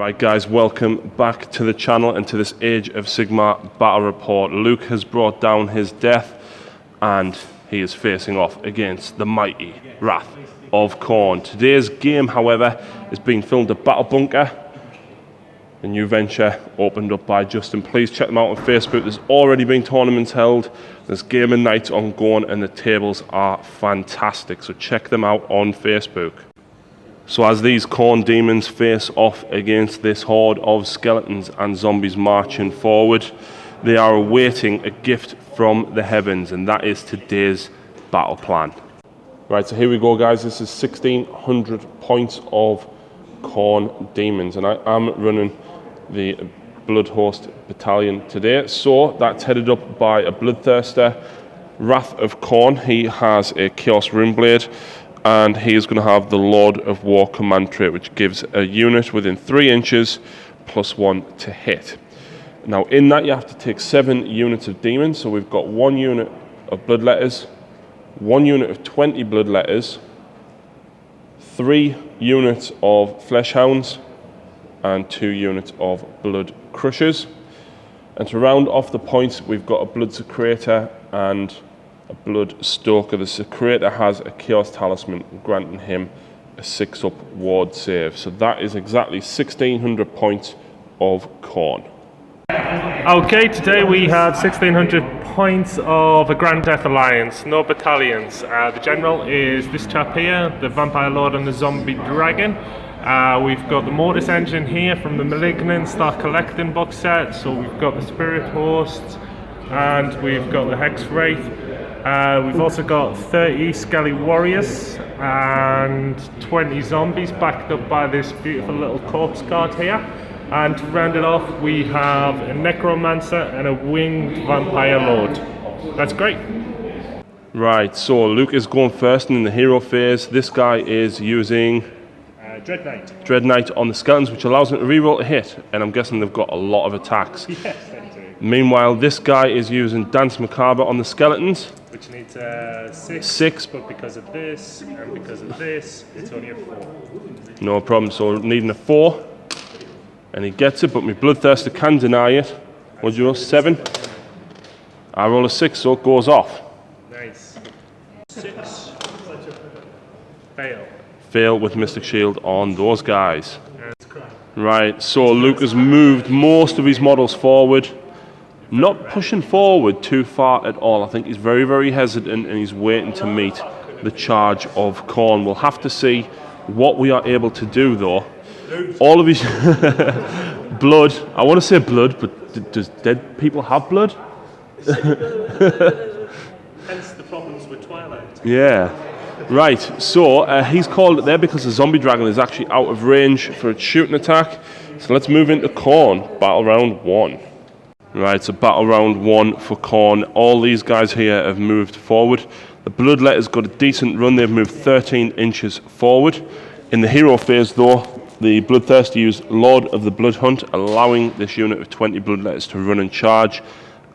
Right guys, welcome back to the channel and to this Age of Sigmar battle report. Luke has brought down his death and he is facing off against the mighty wrath of Khorne. Today's game, however, is being filmed at Battle Bunker, the new venture opened up by Justin. Please check them out on Facebook. There's already been tournaments held, there's gaming nights ongoing, and the tables are fantastic, so check them out on Facebook. So as these Khorne demons face off against this horde of skeletons and zombies marching forward, they are awaiting a gift from the heavens, and that is today's battle plan. Right, so here we go guys, this is 1600 points of Khorne demons, and I am running the Bloodhost Battalion today. So that's headed up by a Bloodthirster, Wrath of Khorne. He has a Chaos Runeblade, and he is going to have the Lord of War command trait, which gives a unit within 3 inches +1 to hit. Now in that you have to take 7 units of demons, so we've got 1 unit of bloodletters, 1 unit of 20 bloodletters, 3 units of fleshhounds, and 2 units of blood crushers. And to round off the points, we've got a blood secretor and a blood stoker. The secretor has a chaos talisman granting him a 6-up ward save. So that is exactly 1600 points of Khorne. Okay, today we had 1600 points of a Grand Death Alliance, no battalions. The general is this chap here, the Vampire Lord and the Zombie Dragon. We've got the Mortis Engine here from the Malignant Start Collecting box set. So we've got the Spirit Hosts and we've got the Hex Wraith. We've also got 30 Skelly Warriors and 20 zombies backed up by this beautiful little corpse card here. And to round it off, we have a Necromancer and a Winged Vampire Lord. That's great. Right, so Luke is going first in the hero phase. This guy is using Dread Knight on the skeletons, which allows him to reroll a hit, and I'm guessing they've got a lot of attacks. Yes, they do. Meanwhile, this guy is using Dance Macabre on the skeletons, which needs 6, but because of this and because of this, it's only a 4. No problem, so needing a 4, and he gets it, but my Bloodthirster can deny it. What do you roll? 7? I roll a 6, so it goes off. Nice. 6. Fail. Fail with Mystic Shield on those guys. Right, so Luke has moved most of his models forward. Not pushing forward too far at all. I think he's very, very hesitant and he's waiting to meet the charge of Khorne. We'll have to see what we are able to do though. All of his blood, I want to say blood, but does dead people have blood? Hence the problems with Twilight. Yeah. Right, so he's called it there because the zombie dragon is actually out of range for its shooting attack. So let's move into Khorne, battle round 1. Right, so battle round 1 for Khorne. All these guys here have moved forward. The Bloodletter's got a decent run. They've moved 13 inches forward. In the hero phase though, the Bloodthirster used Lord of the Blood Hunt, allowing this unit of 20 Bloodletters to run and charge,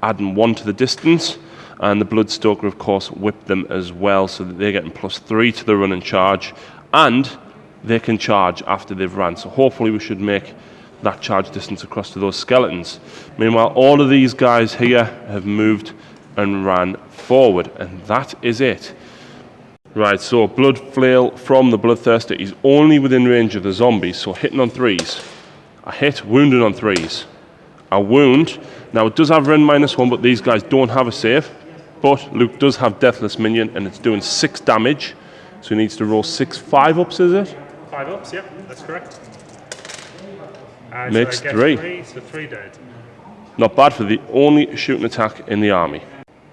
adding 1 to the distance. And the Bloodstoker, of course, whipped them as well, so that they're getting +3 to the run and charge, and they can charge after they've ran. So hopefully we should make that charge distance across to those skeletons. Meanwhile, all of these guys here have moved and ran forward, and that is it. Right, so Blood Flail from the Bloodthirster is only within range of the zombies, so hitting on 3s. I hit, wounding on 3s. I wound. Now it does have Rend -1, but these guys don't have a save. But Luke does have Deathless Minion, and it's doing 6 damage. So he needs to roll 6 5-ups, is it? 5-ups, yeah, that's correct. Makes so 3. So 3 dead. Not bad for the only shooting attack in the army.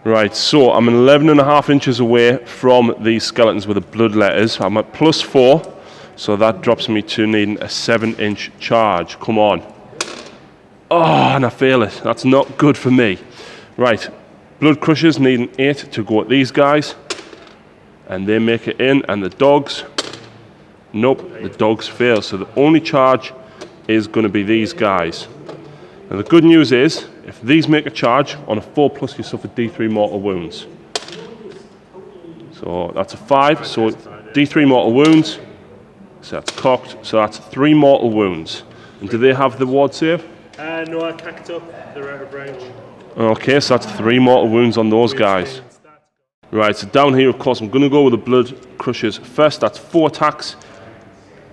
Right, so I'm 11.5 inches away from these skeletons with the Bloodletters. I'm at +4, so that drops me to needing a 7-inch charge. Come on. Oh, and I fail it. That's not good for me. Right. Blood Crushers needing 8 to go at these guys, and they make it in, and the dogs, nope, the dogs fail, so the only charge is going to be these guys. Now the good news is, if these make a charge, on a 4+ you suffer D3 mortal wounds. So that's a 5, so D3 mortal wounds, so that's cocked, so that's 3 mortal wounds. And do they have the ward save? No, I cacked up. They're out of range. Okay, so that's 3 mortal wounds on those guys. Right, so down here, of course, I'm going to go with the blood crushers first. That's 4 attacks.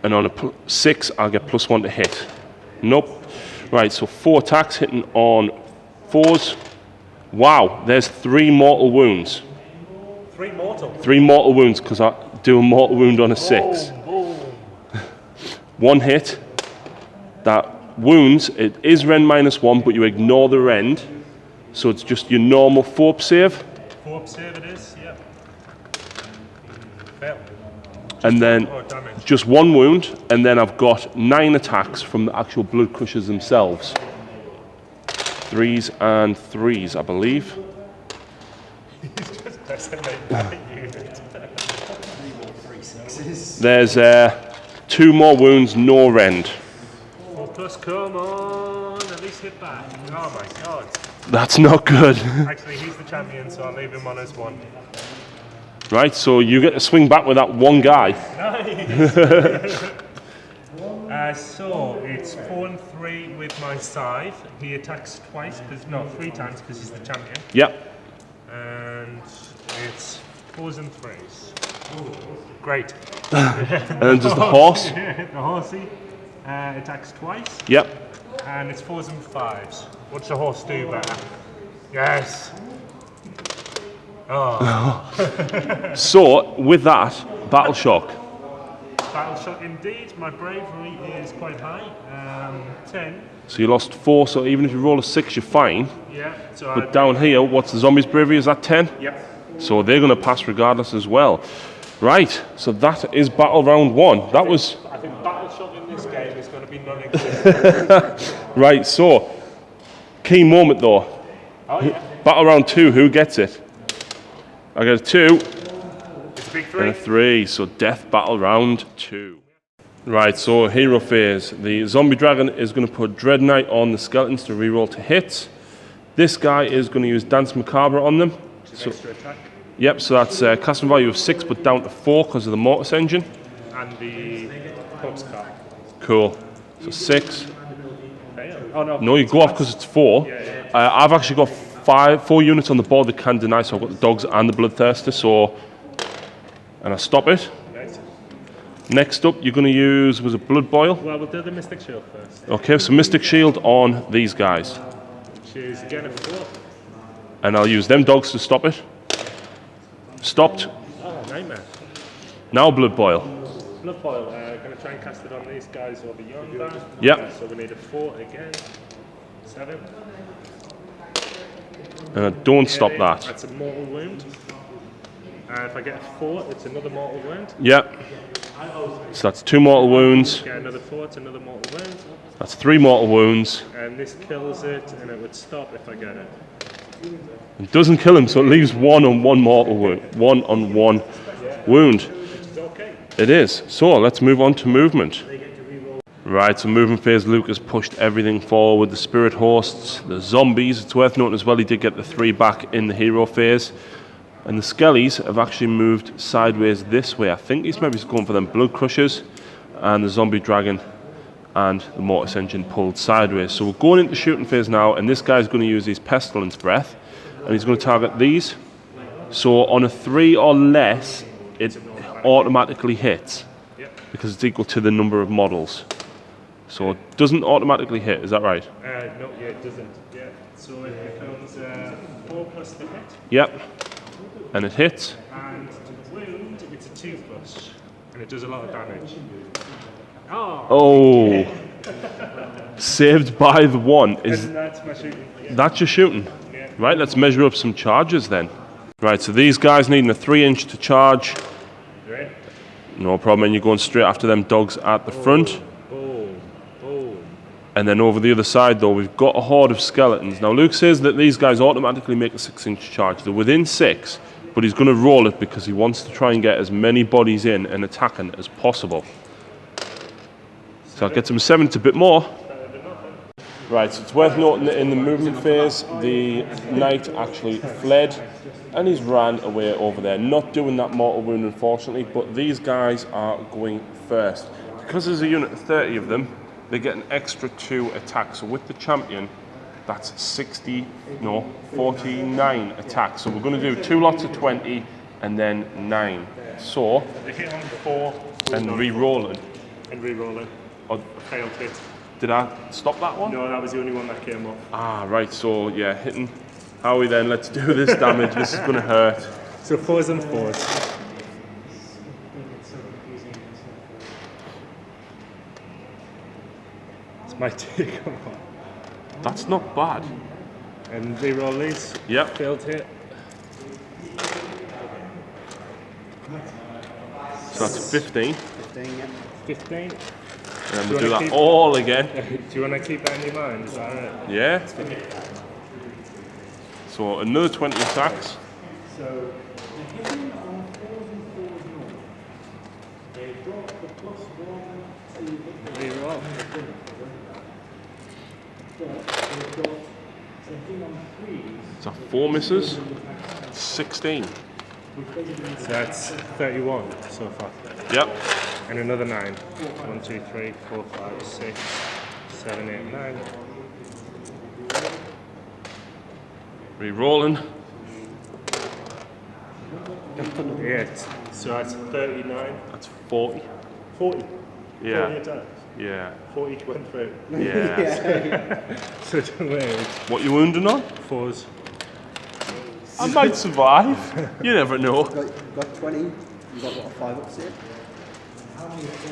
And on a 6, I'll get +1 to hit. Nope. Right, so 4 attacks hitting on 4s. Wow, there's 3 mortal wounds. 3 mortal? 3 mortal wounds, because I do a mortal wound on a 6. Boom. 1 hit. That wounds, it is rend -1, but you ignore the rend. So it's just your normal 4 save. 4 save it is, yeah. Fail. And then just 1 wound, and then I've got 9 attacks from the actual blood crushers themselves. 3s and 3s, I believe. He's just decimated that unit. There's 2 more wounds, no rend. 4+, come on, at least hit back. Oh my god. That's not good. Actually, he's the champion, so I'll leave him on as 1. Right, so you get to swing back with that 1 guy. Nice. So it's 4 and 3 with my scythe. He attacks twice, no, 3 times because he's the champion. Yep. And it's 4s and 3s. Great. And then just the horse. The horsey attacks twice. Yep. And it's 4s and 5s. What's the horse do better? Yes. Oh. So with that, battle shock. Battle shock indeed. My bravery is quite high. 10. So you lost 4, so even if you roll a 6, you're fine. Yeah. So But down here, what's the zombies' bravery? Is that 10? Yep. So they're going to pass regardless as well. Right, so that is battle round 1. That was... I think battle shock in this game is going to be non-existent. Right, so, key moment though. Oh yeah. Battle round 2, who gets it? I get a 2 It's a big and a 3. 3, so death battle round 2. Right, so hero phase. The zombie dragon is going to put Dread Knight on the skeletons to reroll to hits. This guy is going to use Dance Macabre on them. So, Extra attack. yep, so that's casting value of 6 but down to 4 because of the mortis engine. And the corpse card. Cool. So 6. Fail. Oh no. No, you go off because it's 4. Yeah. I've actually got 4 units on the board that can deny, so I've got the dogs and the bloodthirster, so... And I stop it. Nice. Next up, you're going to use, was it Blood Boil? Well, we'll do the Mystic Shield first. Okay, so Mystic Shield on these guys. Which is again a 4. And I'll use them dogs to stop it. Stopped. Oh, nightmare. Now Blood Boil. Blood Boil, going to try and cast it on these guys over yonder. Yep. So we need a 4 again. 7. And I don't stop that. That's a mortal wound. If I get a 4, it's another mortal wound. Yep. So that's 2 mortal wounds. Get another 4, it's another mortal wound. That's 3 mortal wounds. And this kills it, and it would stop if I get it. It doesn't kill him, so it leaves 1 on 1 mortal wound. 1 on 1 wound. It's okay. It is. So let's move on to movement. Right, so movement phase, Luke has pushed everything forward. The spirit hosts, the zombies. It's worth noting as well, he did get the 3 back in the hero phase. And the skellies have actually moved sideways this way. I think he's maybe going for them blood crushers, and the zombie dragon and the mortis engine pulled sideways. So we're going into shooting phase now, and this guy's going to use his pestilence breath, and he's going to target these. So on a 3 or less, it automatically hits because it's equal to the number of models. So it doesn't automatically hit, is that right? No, yeah, it doesn't. Yeah. So it becomes 4 plus the hit. Yep. And it hits. And to the wound, it's a 2 plus. And it does a lot of damage. Oh! Oh! Saved by the 1. And that's my shooting. Yeah. That's your shooting. Yeah. Right, let's measure up some charges then. Right, so these guys needing a 3-inch to charge. You ready? No problem, and you're going straight after them dogs at the front. Boom. Boom. And then over the other side though, we've got a horde of skeletons. Now Luke says that these guys automatically make a 6-inch charge. They're within 6, but he's going to roll it because he wants to try and get as many bodies in and attacking as possible. So that gets him 7, it's a bit more. Right, so it's worth noting that in the movement phase, the knight actually fled and he's ran away over there. Not doing that mortal wound, unfortunately, but these guys are going first. Because there's a unit of 30 of them, they get an extra 2 attacks. So with the champion, that's 49 attacks. So we're going to do 2 lots of 20 and then 9. So, They hit on 4 and re-rolling. And re-rolling. Oh, Failed hit. did I stop that one? No, that was the only one that came up. Ah, right, so yeah, hitting Howie then. Let's do this damage. This is going to hurt. So 4s and 4s. It's my take on that. That's not bad. And re-roll these. Yep. Failed hit. So that's 15. 15. And then we'll do that all again. Do you want to keep that in your mind? Is that right? Yeah. So another 20 attacks. Re-roll. So 4 misses. 16. So that's 31 so far. Yep. And another 9. 1, 2, 3, 4, 5, 6, 7, 8, 9. Re-rolling. Yeah, so that's 39. That's 40. 40. Yeah. 40 attacks. Yeah. 40 went through. Yeah. So don't worry. What you wounding on? 4s. I might survive. You never know. Got 20. You got what, a 5 up save?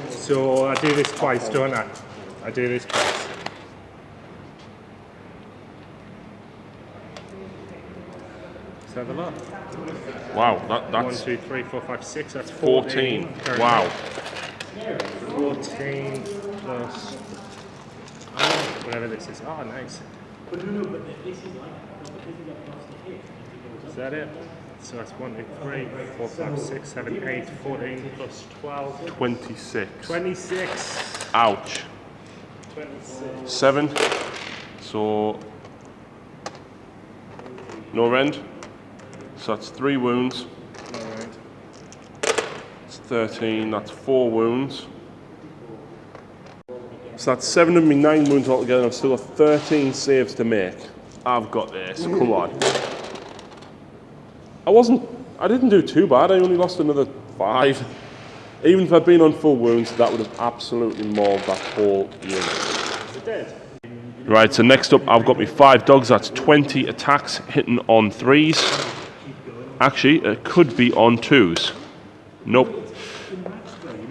So I do this twice, don't I? I do this twice. Let's have a look. Wow, 1, that's 2, 3, 4, 5, 6. That's 14. 14. Wow. 14 plus whatever this is. Oh, nice. Is that it? So that's 1, 2, 3, 4, 5, 6, 7, 8, 14 plus 12. 26. 26. Ouch. 26. 7. So no rend. So that's 3 wounds. Alright. It's 13. That's 4 wounds. So that's 7 of me 9 wounds altogether. I've still got 13 saves to make. I've got this. Come on. I didn't do too bad. I only lost another 5. Even if I'd been on full wounds, that would have absolutely mauled that whole unit. Is it dead? Right, so next up I've got me 5 dogs. That's 20 attacks hitting on 3s. Actually, it could be on 2s. Nope.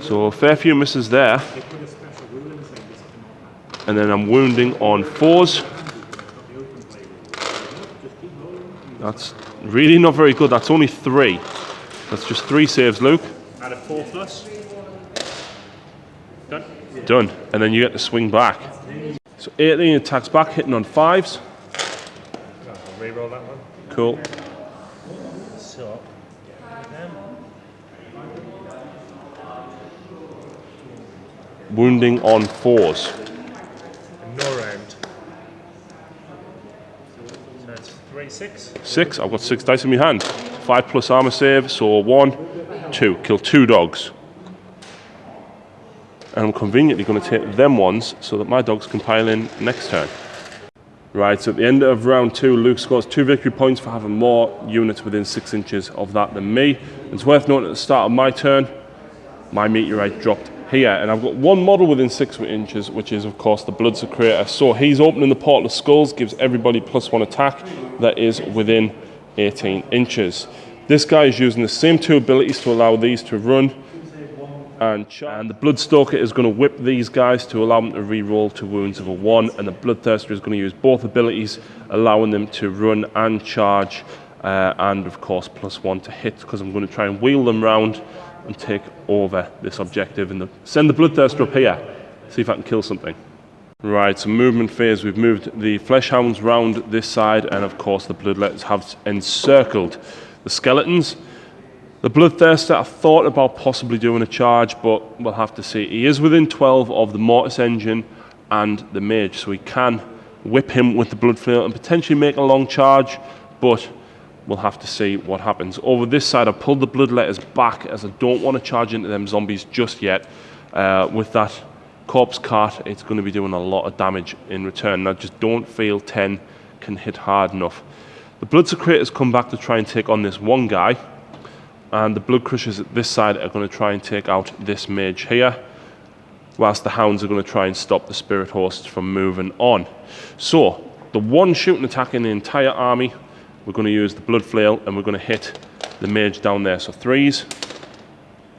So a fair few misses there. And then I'm wounding on 4s. That's really not very good. That's only 3. That's just 3 saves, Luke. Add a 4 plus. Done. Done. And then you get to swing back. So 18 attacks back, hitting on 5s. I'll re-roll that one. Cool. So, Wounding on 4s. no round. So that's 3, 6. 6. I've got 6 dice in my hand. 5 plus armor save, so 1, 2. Kill 2 dogs. And I'm conveniently going to take them ones so that my dogs can pile in next turn. Right, so at the end of round 2, Luke scores 2 victory points for having more units within 6 inches of that than me. It's worth noting at the start of my turn, my meteorite dropped here, and I've got 1 model within 6 inches, which is of course the Bloods Creator. So he's opening the Portal of Skulls, gives everybody +1 attack that is within 18 inches. This guy is using the same 2 abilities to allow these to run and the Bloodstalker is going to whip these guys to allow them to re-roll to wounds of a 1, and the Bloodthirster is going to use both abilities, allowing them to run and charge, and of course +1 to hit, because I'm going to try and wheel them round and take over this objective and send the Bloodthirster up here, see if I can kill something. Right, so movement phase, we've moved the Fleshhounds round this side, and of course the Bloodletters have encircled the skeletons. The Bloodthirster, I thought about possibly doing a charge, but we'll have to see. He is within 12 of the Mortis Engine and the Mage, so we can whip him with the Blood Flail and potentially make a long charge, but we'll have to see what happens. Over this side, I pulled the Bloodletters back as I don't want to charge into them zombies just yet, with that Corpse Cat, it's going to be doing a lot of damage in return. I just don't feel 10 can hit hard enough. The Blood Secretors come back to try and take on this one guy, and the Blood Crushers at this side are going to try and take out this mage here, whilst the Hounds are going to try and stop the Spirit Hosts from moving on. So, the one shooting attack in the entire army, we're going to use the Blood Flail, and we're going to hit the mage down there. So 3s,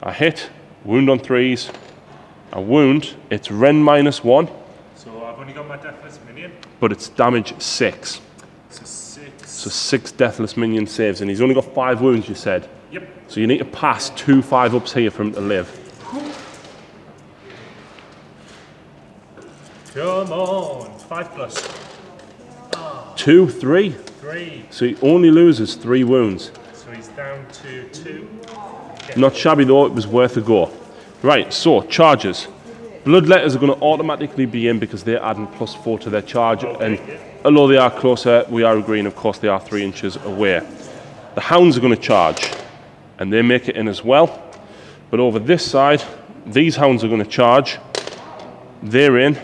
I hit, wound on 3s, a wound, it's Ren -1. So I've only got my Deathless Minion. But it's damage 6. So 6. So 6 Deathless Minion saves, and he's only got 5 wounds, you said? Yep. So you need to pass 2 5-ups here for him to live. Come on. 5+. 2, 3. 3. So he only loses 3 wounds. So he's down to 2. Not shabby though, it was worth a go. Right, so charges. Bloodletters are going to automatically be in because they're adding +4 to their charge, and although they are closer, we are agreeing, of course, they are 3 inches away. The Hounds are going to charge, and they make it in as well. But over this side, these Hounds are going to charge, they're in,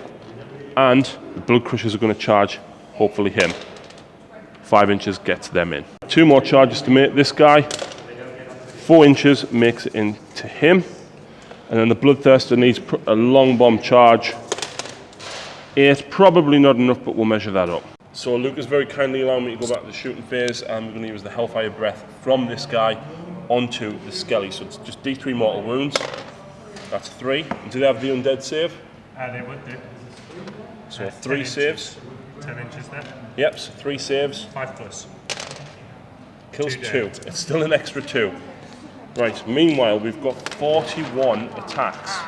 and the Blood Crushers are going to charge, hopefully him. 5 inches gets them in. 2 more charges to make this guy. 4 inches makes it into him. And then the Bloodthirster needs a long bomb charge. 8, probably not enough, but we'll measure that up. So Luke has very kindly allowed me to go back to the shooting phase, and we're going to use the Hellfire Breath from this guy onto the Skelly. So it's just D3 mortal wounds. That's 3. Do they have the undead save? They would do. So 3 saves. 10 inches there. Yep, so 3 saves. 5+. Kills 2 2. dead. It's still an extra 2. Right, meanwhile, we've got 41 attacks.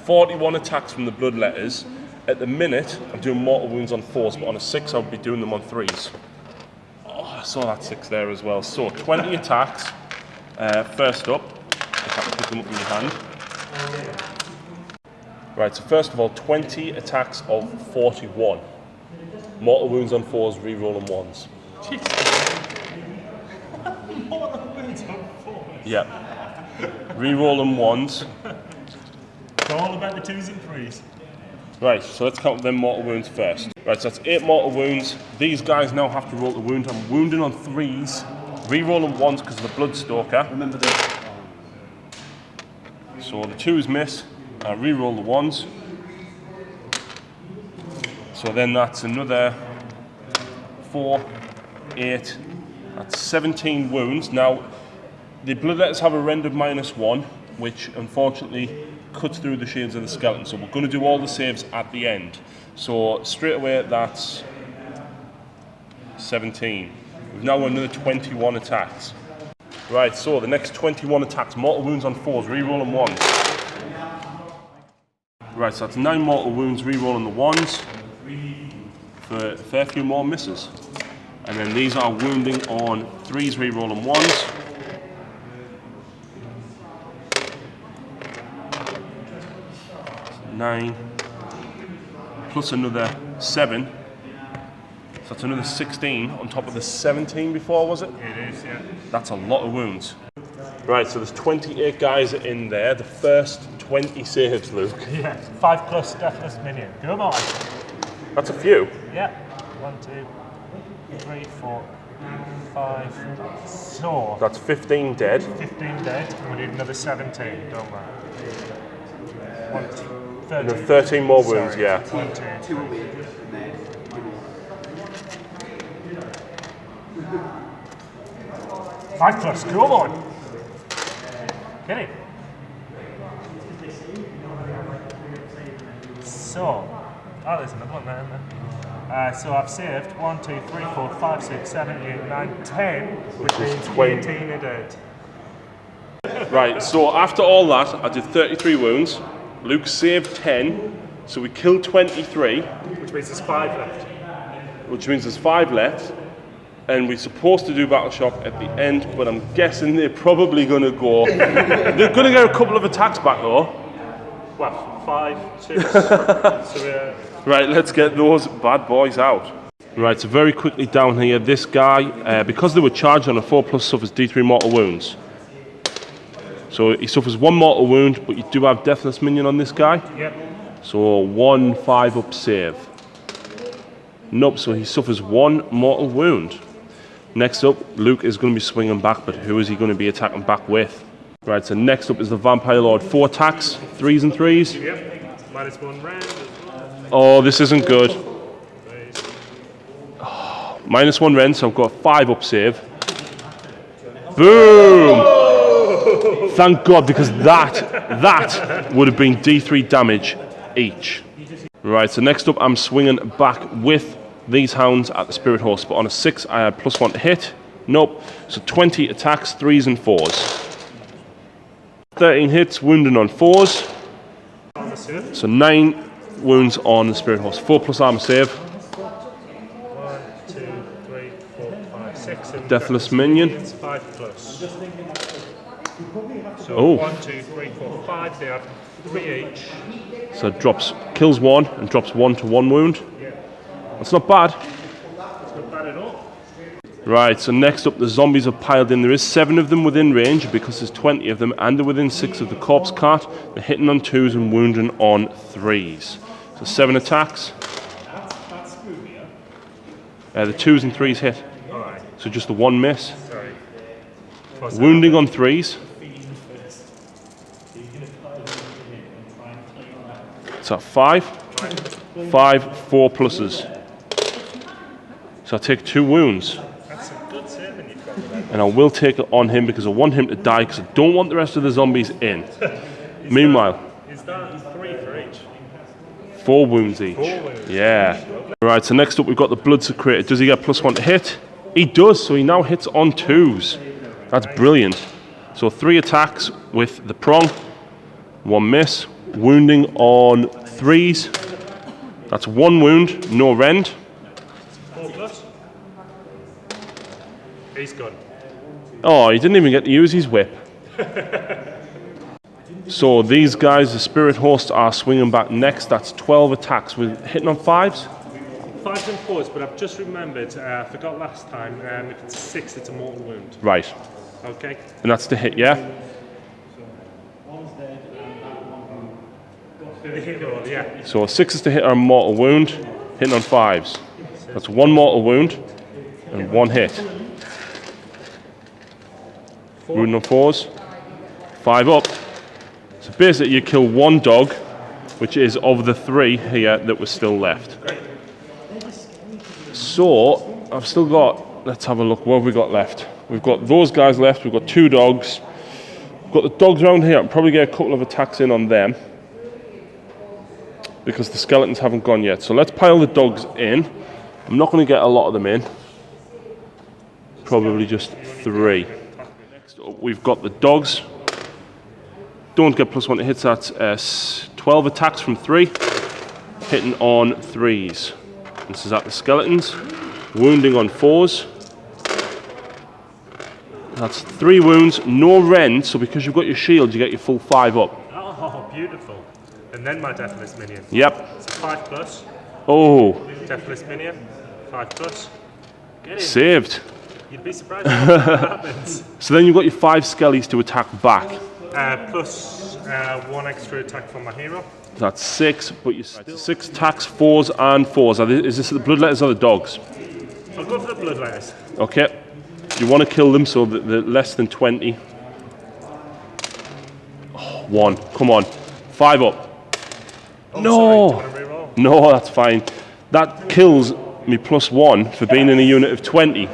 41 attacks from the Bloodletters. At the minute, I'm doing mortal wounds on 4s, but on a 6, I'll be doing them on 3s. Oh, I saw that 6 there as well. So, 20 attacks. First up, if I can pick them up in your hand. Right, so first of all, 20 attacks of 41. Mortal wounds on 4s, reroll on 1s. Yep. Reroll on 1s. It's all about the 2s and 3s. Right, so let's count them mortal wounds first. Right, so that's 8 mortal wounds. These guys now have to roll the wound. I'm wounding on 3s. Reroll on 1s because of the Bloodstalker. Remember this. So the 2s miss. I reroll the 1s. So then that's another 4, 8. That's 17 wounds. Now, the Bloodletters have a rend of -1, which unfortunately cuts through the shields of the skeleton. So we're going to do all the saves at the end. So straight away, that's 17. We've now got another 21 attacks. Right, so the next 21 attacks, mortal wounds on 4s, reroll on 1s. Right, so that's 9 mortal wounds, reroll on the 1s. For a fair few more misses. And then these are wounding on 3s, reroll on 1s. So 9 plus another 7. So that's another 16 on top of the 17 before, was it? It is, yeah. That's a lot of wounds. Right, so there's 28 guys in there. The first 20 saves, Luke. Yeah. 5+ Deathless Minion. Come on. That's a few. Yeah. 1, 2, 3, 4, 5. So. That's 15 dead. 15 dead, and we need another 17, don't we? 1, 2, 13. And 13 more wounds, Sorry. yeah. 1, 2, 2 3. will be, and then 5+, come on! Get it. So, there's another one there, isn't there? So I've saved 1, 2, 3, 4, 5, 6, 7, 8, 9, 10, which means 18 are dead. Right, so after all that, I did 33 wounds. Luke saved 10, so we killed 23. Which means there's 5 left. Which means there's 5 left. And we're supposed to do Battle Shock at the end, but I'm guessing they're probably going to go... They're going to get a couple of attacks back though. Well, 5, 6. So Right, let's get those bad boys out. Right, so very quickly down here, this guy, because they were charged on a 4+ suffers D3 mortal wounds. So he suffers 1 mortal wound, but you do have Deathless Minion on this guy. Yep. So 1 5-up save. Nope, so he suffers 1 mortal wound. Next up, Luke is going to be swinging back, but who is he going to be attacking back with? Right, so next up is the Vampire Lord. 4 attacks, 3s and 3s. Yep. -1 rend as well. Oh, this isn't good. Oh, -1 rend, so I've got a 5-up save. Boom! Thank God, because that would have been D3 damage each. Right, so next up I'm swinging back with these hounds at the Spirit Horse, but on a 6 I had +1 to hit. Nope, so 20 attacks, 3s and 4s. 13 hits, wounding on 4s. So 9 wounds on the Spirit Horse. 4+ armor save. 1, 2, 3, 4, 5, 6. Deathless Minion. 5+. So Oh. 1, 2, 3, 4, 5. They have 3 each. So kills 1 and drops 1 to 1 wound. That's not bad. It's not bad at all. Right, so next up the zombies are piled in. There is 7 of them within range because there's 20 of them, and they're within 6 of the corpse cart. They're hitting on 2s and wounding on 3s. So 7 attacks. The 2s and 3s hit. Alright, So just the 1 miss. sorry. Wounding on 3s. So 5. 5, 4 pluses. So I take 2 wounds. That's some good saving you've got there. And I will take it on him because I want him to die because I don't want the rest of the zombies in. Meanwhile, Is that 3 for each? 4 wounds each. 4 wounds. Yeah. Right, so next up we've got the Blood Secreted. Does he get +1 to hit? He does, so he now hits on 2s. That's brilliant. So 3 attacks with the prong, 1 miss. Wounding on 3s. That's 1 wound, no rend. 4+. He's gone. Oh, he didn't even get to use his whip. So these guys, the Spirit Hosts, are swinging back next. That's 12 attacks with hitting on 5s. 5s and 4s, but I've just remembered, I forgot last time, if it's 6, it's a mortal wound. Right. Okay? And that's to hit, yeah? The hit roll, yeah. So 6 is to hit on mortal wound, hitting on 5s. That's 1 mortal wound and 1 hit. Wounding on 4s. 5 up. So basically you kill 1 dog, which is of the 3 here that was still left. So I've still got, let's have a look, what have we got left? We've got those guys left, we've got 2 dogs. We've got the dogs around here, I'll probably get a couple of attacks in on them, because the skeletons haven't gone yet. So let's pile the dogs in. I'm not going to get a lot of them in. Probably just 3. Next up, we've got the dogs. Don't get +1 to hits. That's 12 attacks from 3. Hitting on 3s. This is at the skeletons. Wounding on 4s. That's 3 wounds, no rend. So because you've got your shield, you get your full 5 up. Oh, beautiful. And then my Deathless Minion. Yep. So 5+. Oh, Deathless Minion. 5+. Get in. saved. You'd be surprised what happens. So then you've got your 5 skellies to attack back. Plus 1 extra attack from my hero. That's 6, but you still 6 attacks, 4s and 4s. Is this the bloodletters or the dogs? I'll go for the bloodletters. Okay. You want to kill them so that they're less than 20. Oh, 1. Come on. 5 up. Oh, No. sorry, do you want to reroll? No, that's fine. That kills me +1 for being in a unit of 20.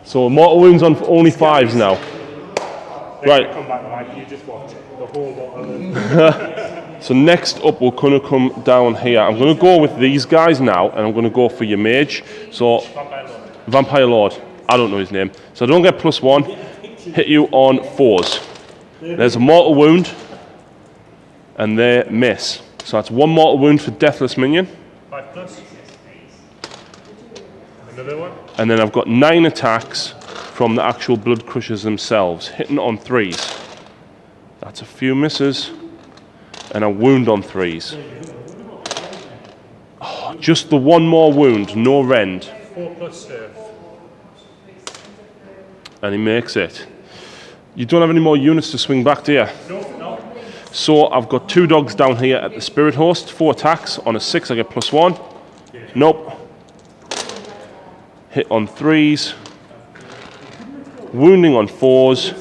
So mortal wounds on only 5s now. Right. Come back, Mike. You just watch the whole lot of So next up, we're going to come down here. I'm going to go with these guys now, and I'm going to go for your mage. So Vampire Lord. I don't know his name. So I don't get +1. Hit you on 4s. There's a mortal wound, and they miss. So that's 1 mortal wound for Deathless Minion. 5+. Another one. And then I've got 9 attacks from the actual Blood Crushers themselves, hitting on 3s. That's a few misses. And a wound on 3s. Oh, just the 1 more wound, no rend. 4+ serve. And he makes it. You don't have any more units to swing back, do you? No. So I've got 2 dogs down here at the Spirit Host. 4 attacks. On a 6 I get +1. Nope. Hit on 3s. Wounding on 4s.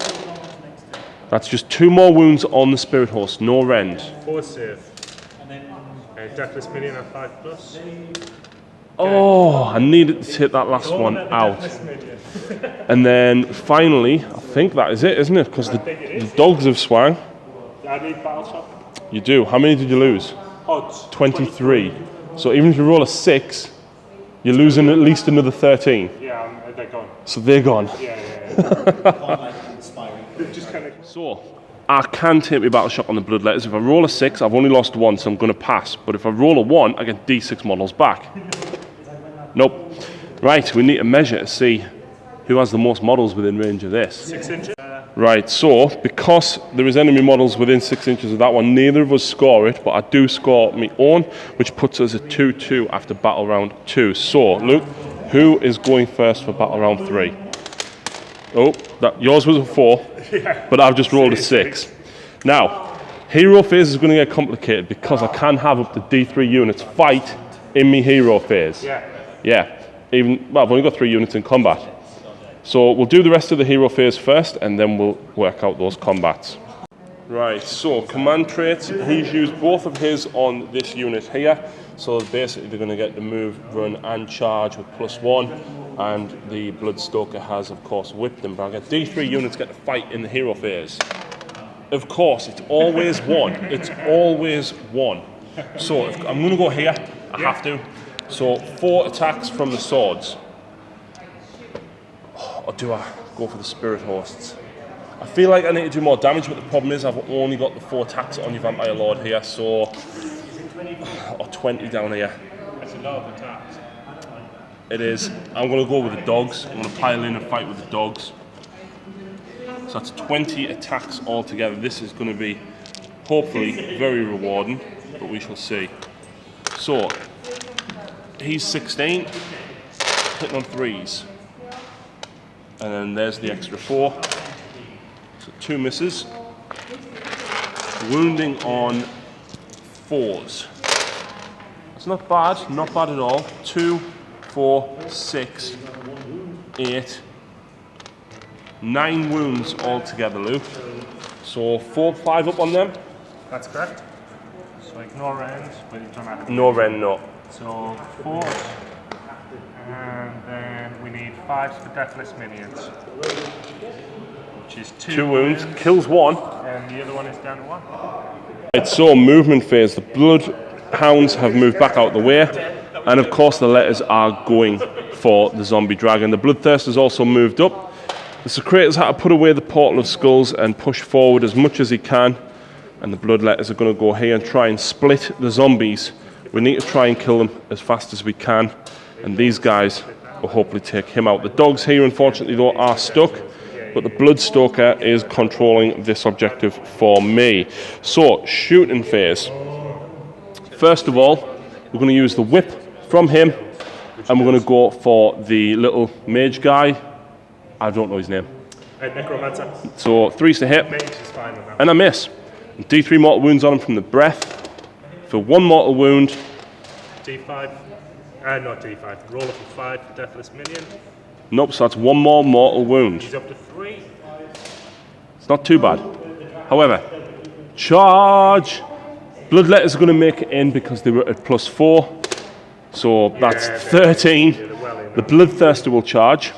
That's just 2 more wounds on the Spirit Host. No rend. 4 save. Deathless minion at 5+. Oh, I needed to take that last one out. And then finally, I think that is it, isn't it? Because the dogs have swung. I need battle shock. You do. How many did you lose? Odds. 23. So even if you roll a 6, you're losing at least another 13. Yeah, they're gone. So they're gone. Yeah. They've just kind of... So I can take my battle shock on the bloodletters. If I roll a 6, I've only lost 1, so I'm going to pass. But if I roll a 1, I get D6 models back. Nope. Right, we need to measure to see who has the most models within range of this. 6 inches. Right, so because there is enemy models within 6 inches of that one, neither of us score it, but I do score my own, which puts us at 2-2 after battle round 2. So, Luke, who is going first for battle round 3? Oh, yours was a 4, but I've just rolled a 6. Now, hero phase is going to get complicated because I can have up to D3 units fight in my hero phase. Yeah. Well, I've only got 3 units in combat. So we'll do the rest of the hero phase first, and then we'll work out those combats. Right, so command traits, he's used both of his on this unit here. So basically they're going to get the move, run and charge with +1. And the Bloodstoker has, of course, whipped them. But I get D3 units get to fight in the hero phase. Of course, it's always 1. It's always 1. So if I'm going to go here, I have to. So 4 attacks from the swords. Or do I go for the Spirit Hosts? I feel like I need to do more damage, but the problem is I've only got the 4 attacks on your Vampire Lord here, so... Or 20 down here. That's a lot of attacks. It is. I'm going to go with the dogs. I'm going to pile in and fight with the dogs. So that's 20 attacks altogether. This is going to be, hopefully, very rewarding, but we shall see. So, he's 16, hitting on 3s. And then there's the extra 4. So 2 misses. Wounding on 4s. It's not bad at all. 2, 4, 6, 8, 9 wounds altogether, Luke. So 4, 5 up on them. That's correct. So ignore rend, but you don't have to. No rend, no. So 4. And then we need 5s for Deathless Minions. Which is 2 wounds, kills 1. And the other one is down to 1. Right, so movement phase. The Bloodhounds have moved back out the way. And of course the letters are going for the zombie dragon. The Bloodthirst has also moved up. The Secretors had to put away the Portal of Skulls and push forward as much as he can. And the Bloodletters are going to go here and try and split the zombies. We need to try and kill them as fast as we can. And these guys will hopefully take him out. The dogs here, unfortunately, though, are stuck. But the Bloodstoker is controlling this objective for me. So, shooting phase. First of all, we're going to use the whip from him. And we're going to go for the little mage guy. I don't know his name. Necromancer. So, 3s to hit. Mage is fine with that. And I miss. And D3 mortal wounds on him from the breath. For 1 mortal wound. D5. Not D5. Roll up for 5 for Deathless Minion. Nope, so that's 1 more mortal wound. He's up to 3. It's not too bad. However, charge! Bloodletters are going to make it in because they were at +4. So that's 13. The Bloodthirster will charge.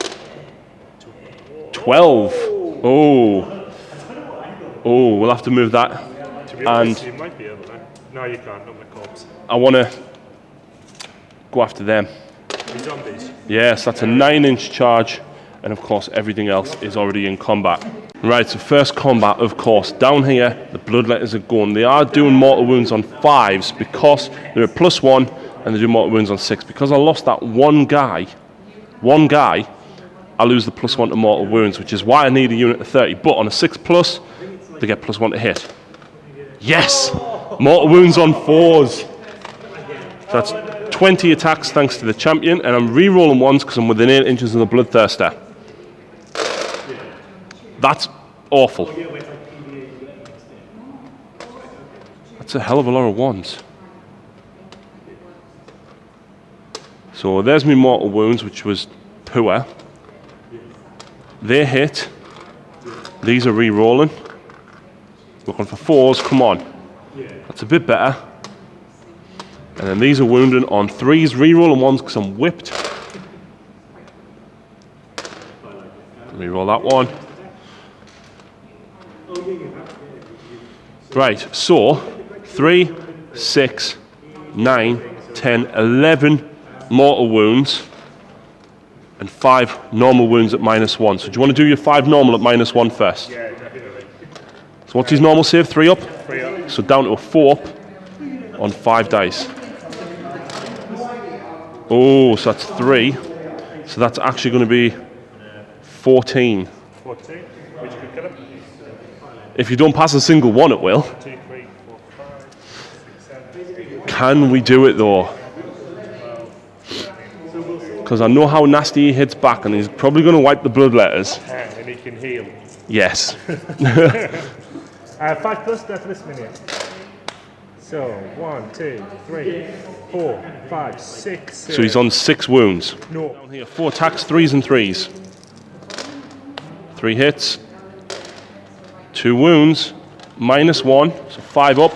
12. Oh, we'll have to move that. To be honest, you might be able to. No, you can't. Not my corpse. I want to go after them. The zombies. Yes, that's a 9-inch charge, and of course everything else is already in combat. Right, so first combat, of course, down here, the Bloodletters are going. They are doing mortal wounds on 5s because they're at +1, and they do mortal wounds on 6. Because I lost that one guy, I lose the +1 to mortal wounds, which is why I need a unit of 30. But on a 6+, they get +1 to hit. Yes! Mortal wounds on 4s. So that's 20 attacks thanks to the champion, and I'm re-rolling 1s because I'm within 8 inches of the Bloodthirster. That's awful. That's a hell of a lot of ones. So there's my mortal wounds, which was poor. They hit. These are re-rolling. Looking for 4s, come on. That's a bit better. And then these are wounding on 3s, re-rolling 1s because I'm whipped. Re-roll that one. Right, so 3, 6, 9, 10, 11 mortal wounds and 5 normal wounds at -1. So do you want to do your 5 normal at -1 first? Yeah, definitely. So what's his normal save? 3 up? 3 up. So down to a 4 up on 5 dice. Oh, so that's 3. So that's actually going to be 14. 14, which could kill him. If you don't pass a single one, it will. 2, 3, 4, 5, 6, 7, 8. Can we do it though? Because I know how nasty he hits back, and he's probably going to wipe the bloodletters. And he can heal. Yes. 5 plus deathless minion. So 1, 2, 3, 4, 5, 6. So he's on 6 wounds. No. Down here, 4 attacks, 3s and 3s. 3 hits, 2 wounds, -1, so 5 up.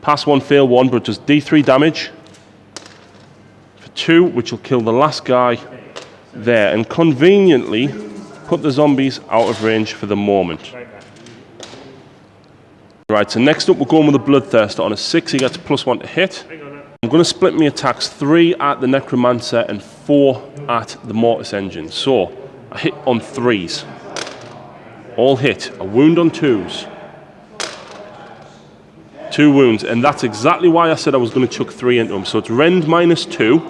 Pass 1, fail 1, but just D3 damage. For 2, which will kill the last guy there, and conveniently put the zombies out of range for the moment. Right, so next up we're going with the Bloodthirster. On a 6 he gets +1 to hit. I'm going to split my attacks 3 at the Necromancer and 4 at the Mortis Engine. So, I hit on 3s. All hit. A wound on 2s. 2 wounds, and that's exactly why I said I was going to chuck 3 into him. So it's rend -2.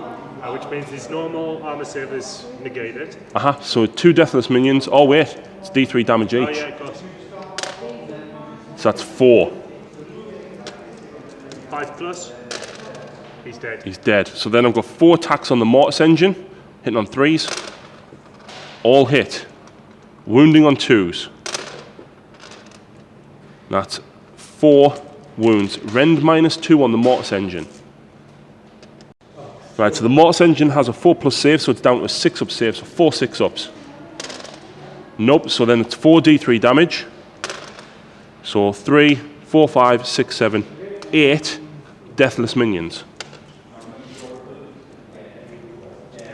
Which means his normal armor save is negated. So 2 deathless minions. Oh wait, it's D3 damage each. Oh yeah, of course. So that's 4. 5 plus. He's dead. He's dead. So then I've got 4 attacks on the Mortis Engine, hitting on 3s. All hit. Wounding on 2s. That's 4 wounds. Rend -2 on the Mortis Engine. Right, so the Mortis Engine has a 4+ save, so it's down to a 6-up save, so 4 6-ups. Nope, so then it's 4 D3 damage. So 3, 4, 5, 6, 7, 8 deathless minions.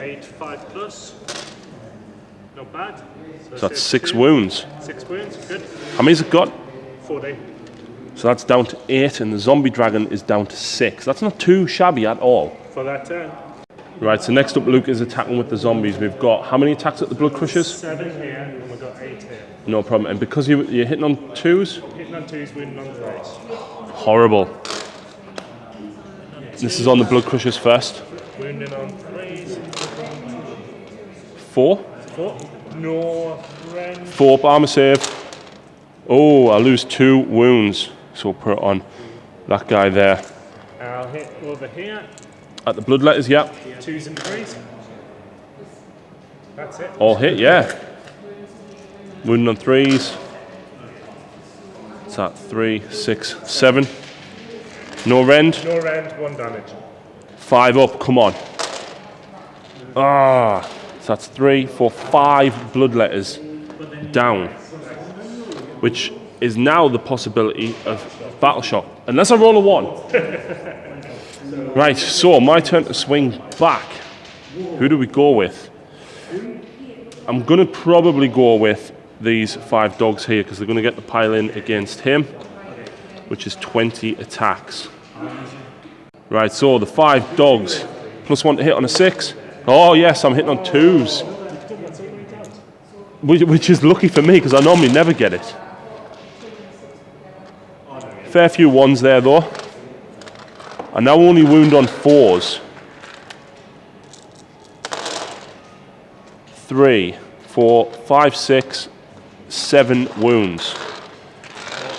8, 5 plus. Not bad. So that's 6 wounds. 6 wounds, good. How many's it got? 40. So that's down to 8, and the zombie dragon is down to 6. That's not too shabby at all. For that turn. Right, so next up Luke is attacking with the zombies. We've got how many attacks at the Blood Crushers? 7 here, and we've got 8 here. No problem. And because you're hitting on 2s? Hitting on 2s, wounding on 3s. Horrible. This is on the Blood Crushers first. Wounding on 3s. 4? 4. No, rend. 4 up armor save. Oh, I lose 2 wounds. So we'll put it on that guy there. I'll hit over here. At the bloodletters, yeah. 2s and 3s. That's it. All hit, yeah. Wounding on 3s. It's at 3, 6, 7. No rend. No rend, 1 damage. 5 up, come on. So that's 3, 4, 5 bloodletters down. Which is now the possibility of battle shock. Unless I roll a 1. Right, so my turn to swing back. Who do we go with? I'm going to probably go with these 5 dogs here because they're going to get the pile in against him, which is 20 attacks. Right, so the 5 dogs, +1 to hit on a 6. Oh yes, I'm hitting on 2s. Which is lucky for me because I normally never get it. Fair few 1s there though. I now only wound on 4s. 3, 4, 5, 6, 7 wounds.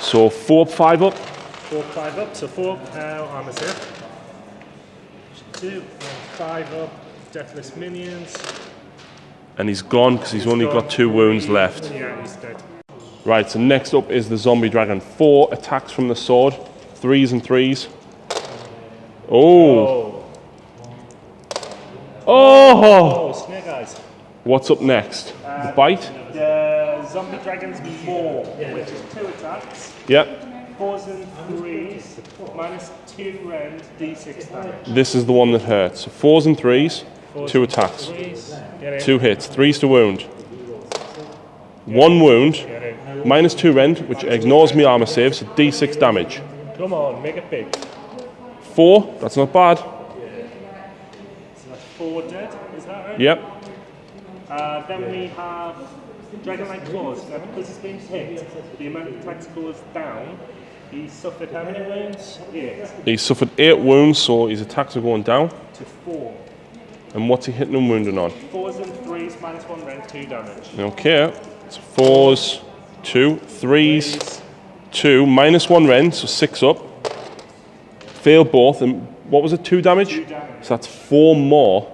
So 4 up, 5 up. 4, 5 up, so 4 armor save. 2 and 5 up, deathless minions. And he's gone because he's only got 2 wounds left. Yeah, he's dead. Right, so next up is the zombie dragon. 4 attacks from the sword, 3s and 3s. Oh! Oh! Snake eyes. What's up next? The bite? The zombie dragon's maw, which is 2 attacks. Yep. 4s and 3s, minus 2 rend, d6 damage. This is the one that hurts. So 4s and 3s, 2 attacks. 2 hits, 3s to wound. 1 wound, minus 2 rend, which ignores me armor saves, so d6 damage. Come on, make it big. 4, that's not bad. So that's 4 dead, is that right? Yep. Then we have Dragonlike Claws. Now, because he's been hit, the amount of attacks goes down. He suffered how many wounds? 8. He suffered 8 wounds, so his attacks are going down. To 4. And what's he hitting and wounding on? 4s and 3s, minus 1 rend, 2 damage. Okay, so 4s, 2, 3s, 2, minus 1 rend, so 6 up. Fail both, and what was it, 2 damage? 2 damage. So that's 4 more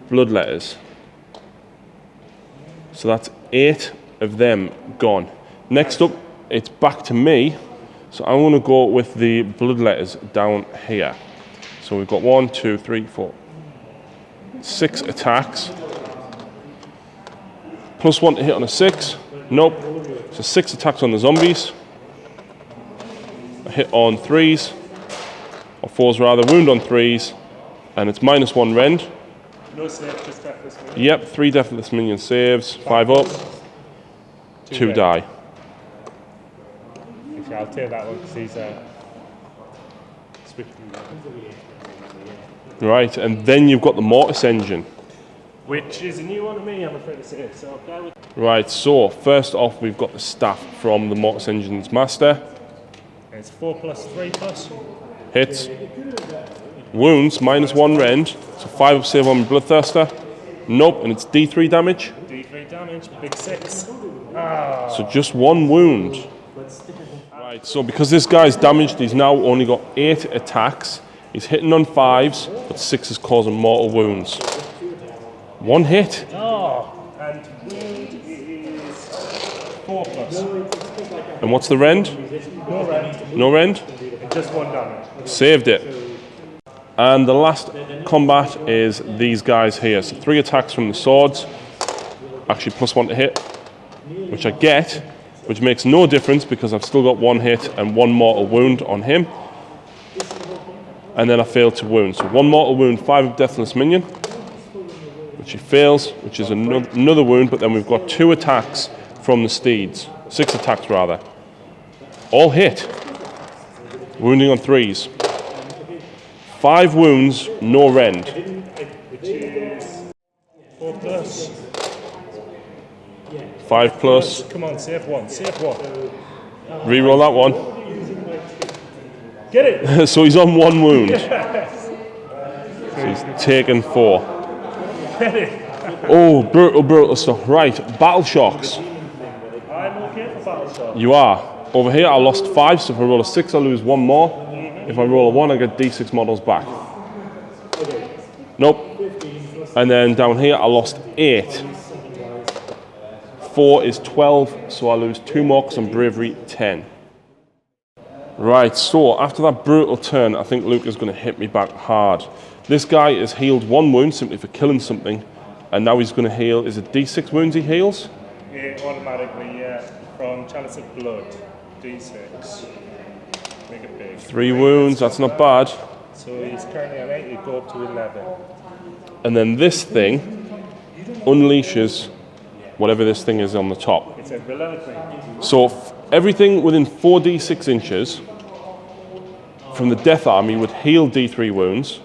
bloodletters. So that's 8 of them gone. Next up, it's back to me. So I'm going to go with the bloodletters down here. So we've got 1, 2, 3, 4, 6 attacks. +1 to hit on a 6. Nope. So 6 attacks on the zombies. A hit on 3s. Or 4s rather. Wound on 3s. And it's minus 1 rend. No save, just deathless minion. Yep, 3 deathless minion saves. 5 up. 2 die. Actually, I'll take that one because he's swift. Right, and then you've got the Mortis engine. Which is a new one to me, I'm afraid to say. So bear with. Right, so first off, we've got the staff from the Mortis engine's master. It's 4+3+. Hits. Wounds, minus 1 rend. So 5 up save on Bloodthirster. Nope, and it's D3 damage. D3 damage, big 6. So just 1 wound. Right, so because this guy's damaged, he's now only got 8 attacks. He's hitting on 5s, but 6 is causing mortal wounds. 1 hit. Oh, and wound is 4+. And what's the rend? No rend, No rend? and just 1 damage. Saved it. And the last combat is these guys here. So 3 attacks from the swords. Actually +1 to hit, which I get, which makes no difference because I've still got 1 hit and 1 mortal wound on him. And then I failed to wound. So 1 mortal wound, 5 of deathless minion, which he fails, which is another wound, but then we've got 2 attacks from the steeds. 6 attacks rather. All hit. Wounding on 3s. 5 wounds, no rend. Which is 4+. 5+. Come on, save 1, save 1. Reroll that one. Get it! So he's on 1 wound. So he's taken 4. Get it! Oh, brutal stuff. Right, battle shocks. I'm okay for battle shot. You are. Over here, I lost 5, so if I roll a 6, I lose 1 more. If I roll a 1, I get D6 models back. Nope. And then down here, I lost 8. 4 is 12, so I lose 2 more because I'm bravery 10. Right, so after that brutal turn, I think Luke is going to hit me back hard. This guy has healed 1 wound simply for killing something, and now he's going to heal. Is it D6 wounds he heals? Yeah, automatically, yeah. From Chalice of Blood, D6. Make it big. 3 wounds, that's not bad. So he's currently on 8, he'd go up to 11. And then this thing unleashes whatever this thing is on the top. It's a reliquary. So everything within 4d6 inches from the Death Army would heal D3 wounds.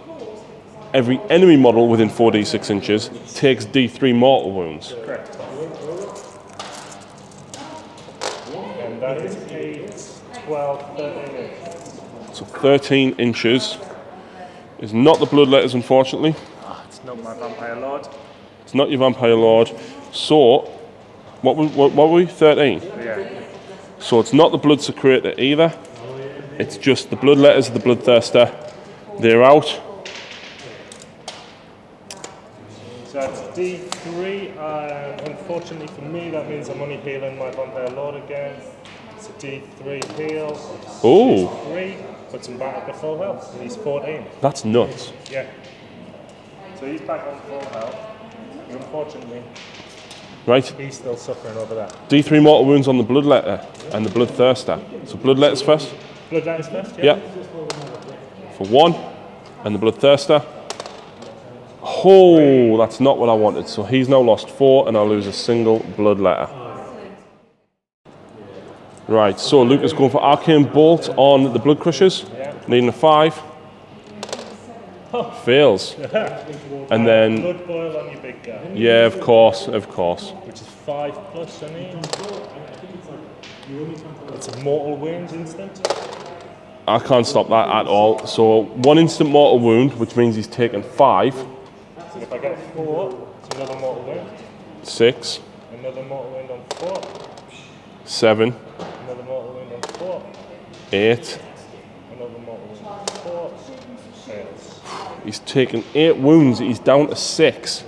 Every enemy model within 4d6 inches takes D3 mortal wounds. Correct. And that is 8, 12, 13. So 13 inches is not the bloodletters, unfortunately. It's not my Vampire Lord. It's not your Vampire Lord. So, what were we? 13? Yeah. So it's not the Blood Secretor either. It's just the bloodletters of the Bloodthirster. They're out. So that's D3 Unfortunately for me, that means I'm only healing my Vampire Lord again. It's a D3 heal. Oh. 3, puts him back up to full health, and he's 14. That's nuts. Yeah. So he's back on full health. Unfortunately, Right. he's still suffering over that. D3 mortal wounds on the Bloodletter and the Bloodthirster. So Bloodletters first. Bloodletters first, Yeah. For 1. And the Bloodthirster. Oh, that's not what I wanted. So he's now lost 4 and I'll lose a single Bloodletter. Right, so Luke is going for Arcane Bolt on the Blood Crushers. Needing a 5. Fails. And then, Blood boil on your big guy. yeah, of course. Which is 5 plus, I mean. It's a mortal wounds instant. I can't stop that at all. So 1 instant mortal wound, which means he's taken 5. So if I get 4, it's another mortal wound. 6. Another mortal wound on 4. 7. Another mortal wound on 4. 8. Another mortal wound on 4. Fails. He's taken 8 wounds. He's down to 6.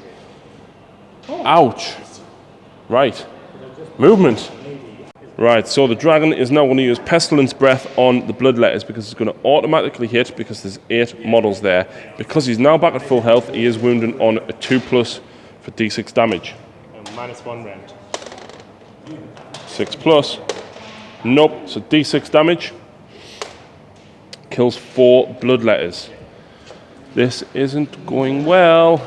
Ouch. Right. Movement. Right, so the dragon is now going to use Pestilence Breath on the Bloodletters because it's going to automatically hit because there's 8 models there. Because he's now back at full health, he is wounded on a 2+ for D6 damage. And -1 rend. 6+. Nope, so D6 damage. Kills 4 Bloodletters. This isn't going well.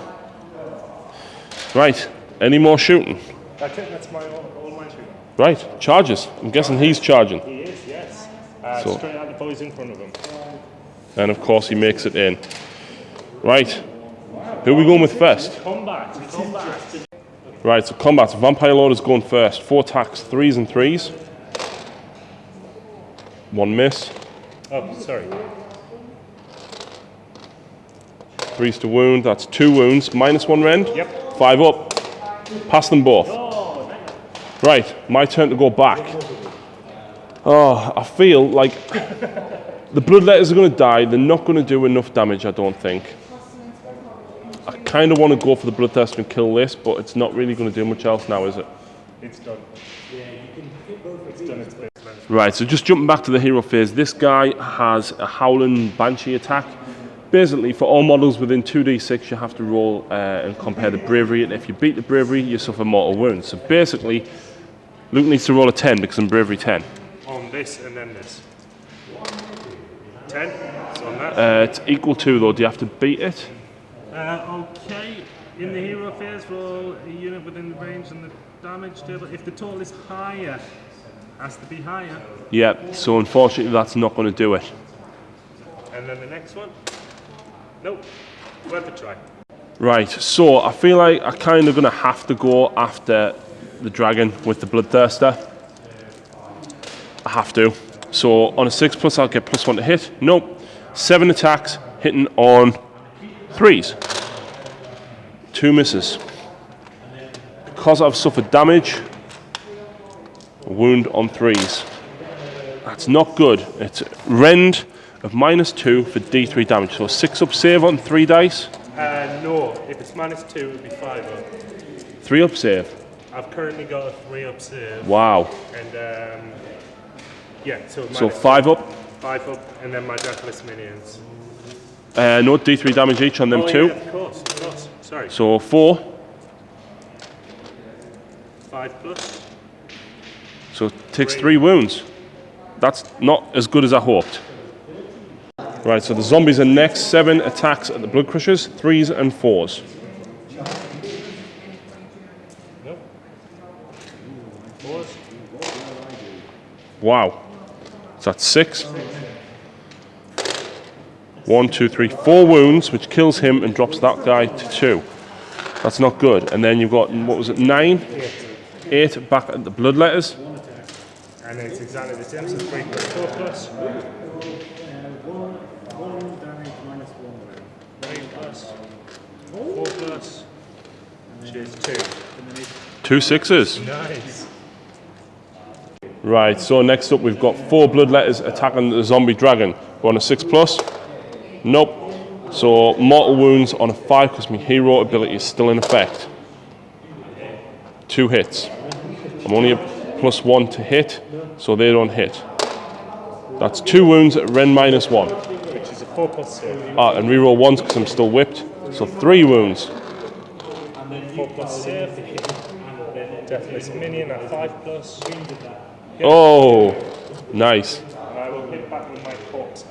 Right, any more shooting? That's it, that's all my shooting. Right, charges. I'm guessing he's charging. He is, yes. So- Straight at the boys in front of him. And of course he makes it in. Right, who are we going with first? Combat. Right, so combat. Vampire Lord is going first. 4 attacks, 3s and 3s. 1 miss. Oh, sorry. 3s to wound, that's 2 wounds. -1 rend. Yep. 5 up. Pass them both. Right, my turn to go back. Oh, I feel like the Bloodletters are going to die. They're not going to do enough damage, I don't think. I kind of want to go for the Bloodthirster and kill this, but it's not really going to do much else now, is it? It's done. It's done its bit. Right, so just jumping back to the hero phase, this guy has a Howling Banshee attack. Basically, for all models within 2d6, you have to roll and compare the bravery, and if you beat the bravery, you suffer mortal wounds. So basically, Luke needs to roll a 10 because I'm bravery 10. On this and then this. 10. So on that. It's equal to, though. Do you have to beat it? Okay. In the hero phase, roll a unit within the range and the damage table. If the total is higher, has to be higher. Yeah, so unfortunately, that's not going to do it. And then the next one. Nope. Worth a try. Right, so I feel like I'm kind of going to have to go after the dragon with the Bloodthirster. I have to. So on a 6+, I'll get +1 to hit. Nope. 7 attacks, hitting on 3s. 2 misses. Because I've suffered damage, a wound on 3s. That's not good. It's rend of -2 for D3 damage. So a 6 up save on 3 dice. No. If it's -2, it would be 5 up. 3 up save. I've currently got a 3 up save. Wow. And yeah, so So 5 up. 5 up, and then my Deathless minions. No D3 damage each on them too. Yeah, of course. Sorry. So 4. 5+. So it takes 3 wounds. That's not as good as I hoped. Right, so the zombies are next. 7 attacks at the Blood Crushers, 3s and 4s. Nope. 4s. Wow. So that's 6. 1, 2, 3, 4 wounds, which kills him and drops that guy to 2. That's not good. And then you've got, what was it, 9? 8 back at the Bloodletters. And it's exactly the same, so 3 plus 4 plus. 3 plus. 4 plus. Which is 2. 2 6s. Nice. Right, so next up we've got 4 Bloodletters attacking the zombie dragon. We're on a 6+. Nope. So mortal wounds on a 5 because my hero ability is still in effect. 2 hits. I'm only a +1 to hit, so they don't hit. That's 2 wounds at Ren -1. Which is a 4+ save. And reroll 1s because I'm still whipped. So 3 wounds. 4+ save. Deathless minion at 5+. Oh, nice. And I will hit back with my corpse.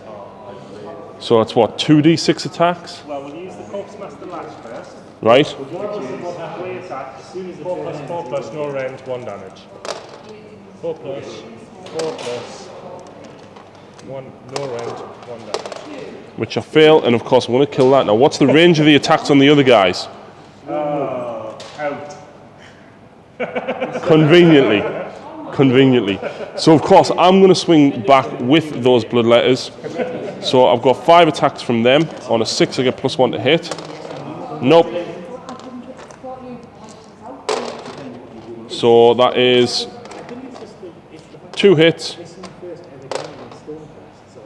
So that's what, 2d6 attacks? Well, we'll use the corpse master lash first. Right? 4 attack. 4+, no range, 1 damage. 4+, 1, no range, 1 damage. Which I fail, and of course I'm going to kill that. Now, what's the range of the attacks on the other guys? Out. Conveniently. So of course I'm going to swing back with those bloodletters. So I've got 5 attacks from them. On a 6 I get +1 to hit. Nope. So that is 2 hits,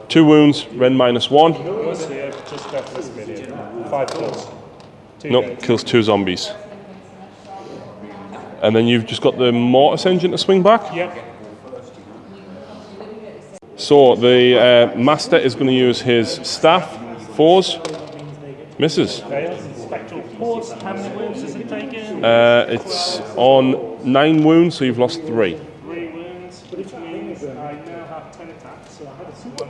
2 wounds, Ren -1. Just deathless minion. 5+. Nope, kills 2 zombies. And then you've just got the Mortis engine to swing back. Yep. So the Master is going to use his staff, 4s, misses. Spectral Force, how many wounds does it take in? It's on 9 wounds, so you've lost 3. 3 wounds, which means I now have 10 attacks.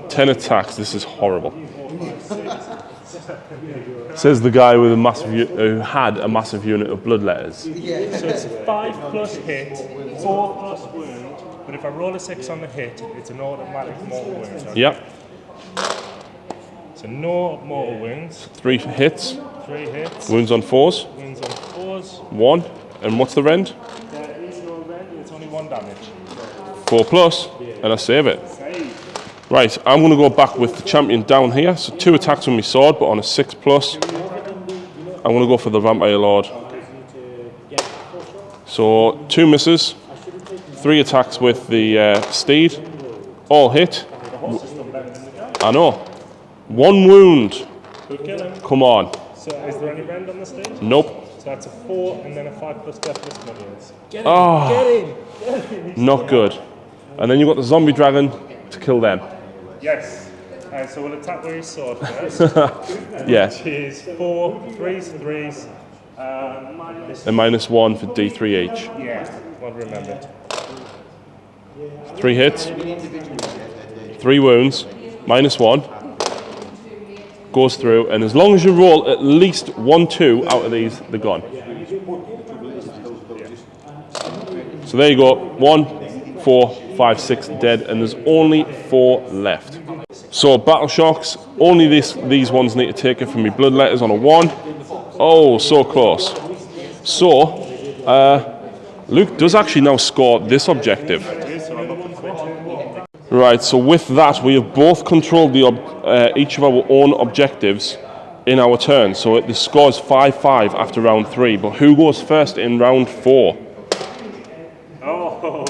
10 attacks, this is horrible. Says the guy with a massive who had a massive unit of bloodletters. So it's 5+ hit, 4+ wound, but if I roll a 6 on the hit, it's an automatic mortal wound. Okay? Yep, So no mortal wounds, 3 hits, 3 hits, wounds on 4s, wounds on 4s. 1, and what's the rend? There is no rend, it's only 1 damage. 4+, and I save it. Right, I'm going to go back with the champion down here. So 2 attacks with my sword, but on a 6+, I'm going to go for the Vampire Lord. So 2 misses, 3 attacks with the steed, all hit. I know. 1 wound. Come on. So is there any rend on the stage? Nope. So that's a 4 and then a 5+ deathless minions. Not good. And then you've got the zombie dragon to kill them. Yes. So we'll attack with his sword first. Yeah. Which is 4 3s, minus. And -1 for D3H. Yeah, well remembered. 3 hits, 3 wounds, -1. Goes through, and as long as you roll at least 1, 2 out of these, they're gone. So there you go, 1, 4, 5, 6 dead, and there's only 4 left. So battle shocks, only these ones need to take it from me. Bloodletters on a 1. Oh, so close. So Luke does actually now score this objective. Right, so with that, we have both controlled each of our own objectives in our turn. So the score is 5-5 after round 3. But who goes first in round 4? Oh.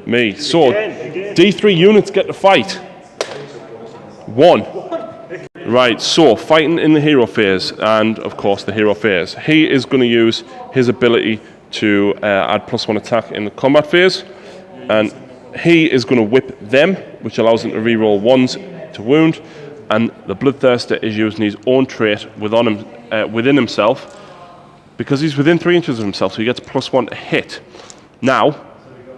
Me. So Again. D3 units get to fight. 1. Right, so fighting in the hero phase, and of course the hero phase. He is going to use his ability to add +1 attack in the combat phase, and he is going to whip them, which allows him to reroll 1s to wound, and the Bloodthirster is using his own trait within himself, because he's within 3 inches of himself, so he gets +1 to hit. Now,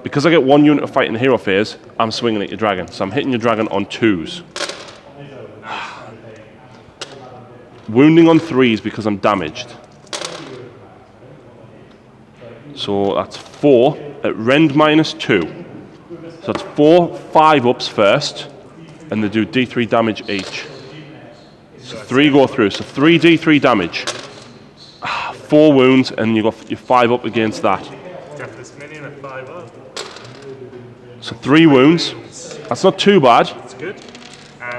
because I get 1 unit of fight in the hero phase, I'm swinging at your dragon, so I'm hitting your dragon on 2s. Wounding on 3s because I'm damaged. So that's 4 at rend -2. So that's 4 5-ups first, and they do D3 damage each. So 3 go through, so 3 D3 damage. 4 wounds, and you got your 5-up against that. Deathless minion at 5-up. So 3 wounds. That's not too bad. It's good.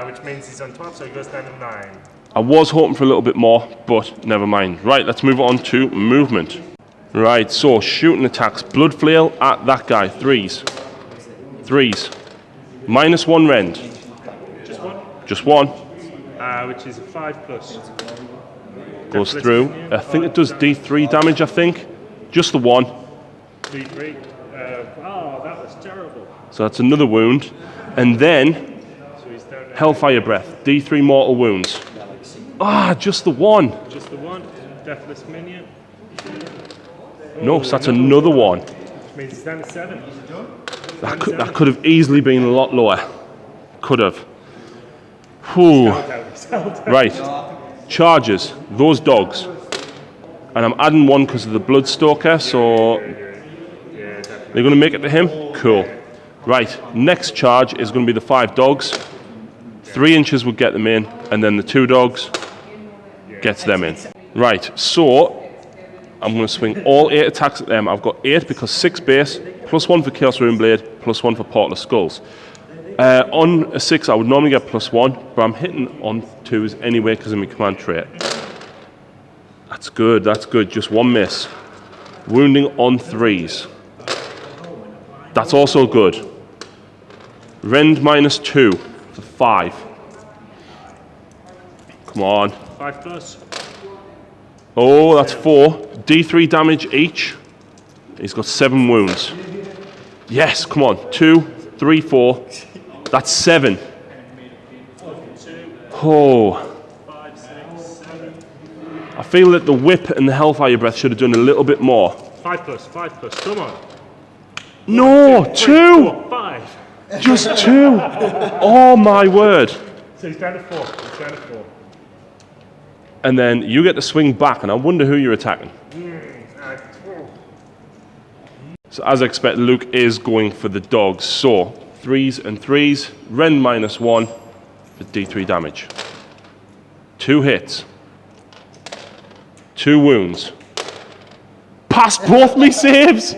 Which means he's on 12, so he goes down to 9. I was hoping for a little bit more, but never mind. Right, let's move on to movement. Right, so shooting attacks. Blood flail at that guy. 3s. 3s. -1 rend. Just 1. Just 1. Which is a 5+. Goes through. I think it does D3 damage, I think. Just the one. D3. Oh, that was terrible. So that's another wound. And then, So he's down there. Hellfire Breath. D3 mortal wounds. Ah, just the one. Just the one. Deathless minion. No, so that's another one. Which means he's down to 7. That could have easily been a lot lower. Could have. Whew. Right. Charges. Those dogs. And I'm adding one because of the Bloodstalker, so they're going to make it to him? Cool. Right, next charge is going to be the 5 dogs. 3 inches would get them in, and then the 2 dogs gets them in. Right, so I'm going to swing all 8 attacks at them. I've got 8 because 6 base, plus 1 for Chaos Runeblade, plus 1 for Portal of Skulls. On a 6, I would normally get plus 1, but I'm hitting on 2s anyway because of my command trait. That's good, that's good. Just 1 miss. Wounding on 3s. That's also good. Rend minus 2 for 5. Come on. 5 plus. Oh, that's 4. D3 damage each. He's got 7 wounds. Yes, come on. 2, 3, 4. That's 7. Oh. I feel that the whip and the Hellfire Breath should have done a little bit more. 5 plus, come on. No, 1, 2, 3, 2! 4, 5. Just 2! Oh my word. So he's down to 4. He's down to 4. And then you get to swing back, and I wonder who you're attacking. So as I expect, Luke is going for the dogs. So 3s and 3s, Rend minus 1 for D3 damage. 2 hits. 2 wounds. Passed both me saves!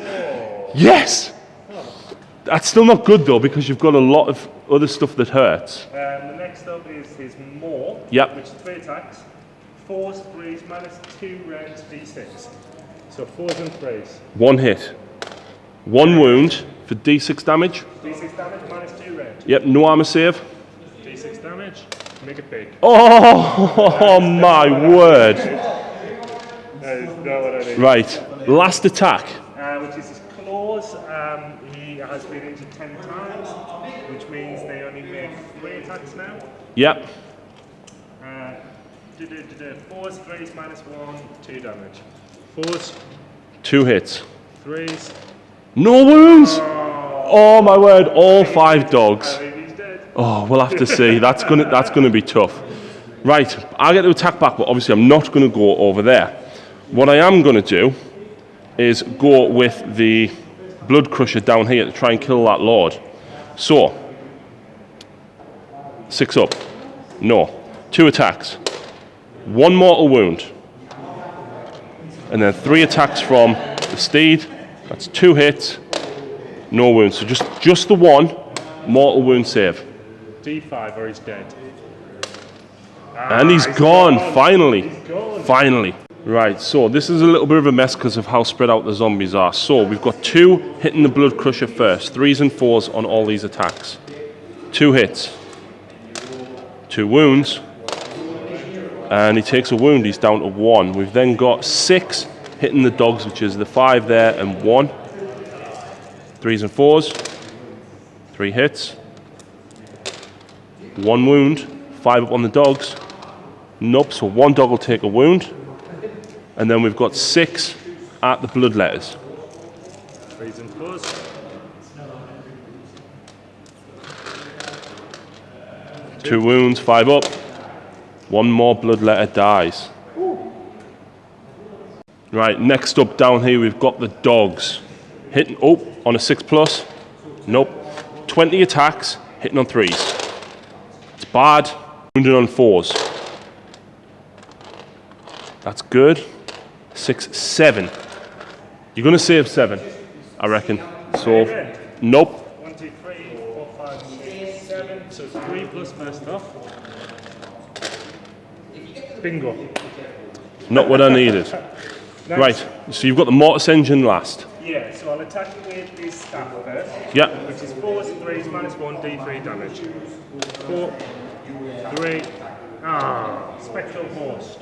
Yes! That's still not good though, because you've got a lot of other stuff that hurts. The next up is his Maw, Yep. which is 3 attacks. 4s, 3s, minus 2 rounds, D6. So 4s and 3s. 1 hit. 1 wound for D6 damage. D6 damage, minus 2 rounds. Yep, no armor save. D6 damage, make it big. Oh my word. That is not what I need. Right, last attack. Which is his claws. He has been injured 10 times, which means they only make 3 attacks now. Yep. 4s, 3s, minus 1, 2 damage. 4s, 2 hits. 3s. No wounds! Oh my word, all 5 dogs. He's dead. Oh, we'll have to see. That's gonna be tough. Right, I get to attack back, but obviously I'm not gonna go over there. What I am gonna do is go with the Blood Crusher down here to try and kill that Lord. So, 6 up. No. 2 attacks. 1 mortal wound. And then 3 attacks from the steed. That's 2 hits. No wounds. So just the 1 mortal wound save. D5 or he's dead. And he's gone, finally. Finally. Right, so this is a little bit of a mess because of how spread out the zombies are. So we've got 2 hitting the Blood Crusher first. 3s and 4s on all these attacks. 2 hits. 2 wounds. And he takes a wound, he's down to 1. We've then got 6 hitting the dogs, which is the 5 there and 1. 3s and 4s. 3 hits. 1 wound. 5 up on the dogs. Nope, so 1 dog will take a wound. And then we've got 6 at the Bloodletters. 3s and 4s. 2 wounds, 5 up. 1 more Bloodletter dies. Right, next up down here we've got the dogs. Hitting, on a 6 plus. Nope. 20 attacks, hitting on 3s. It's bad. Wounded on 4s. That's good. 6, 7. You're going to save 7, I reckon. So, nope. 1, 2, 3, 4, 5, 6, 7. So 3 plus first off. Bingo. Not what I needed. Nice. Right, so you've got the Mortis Engine last. Yeah, so I'll attack with this staff first. Yeah. Which is 4s, 3s, minus 1, D3 damage. 4, 3. Spectral Horst.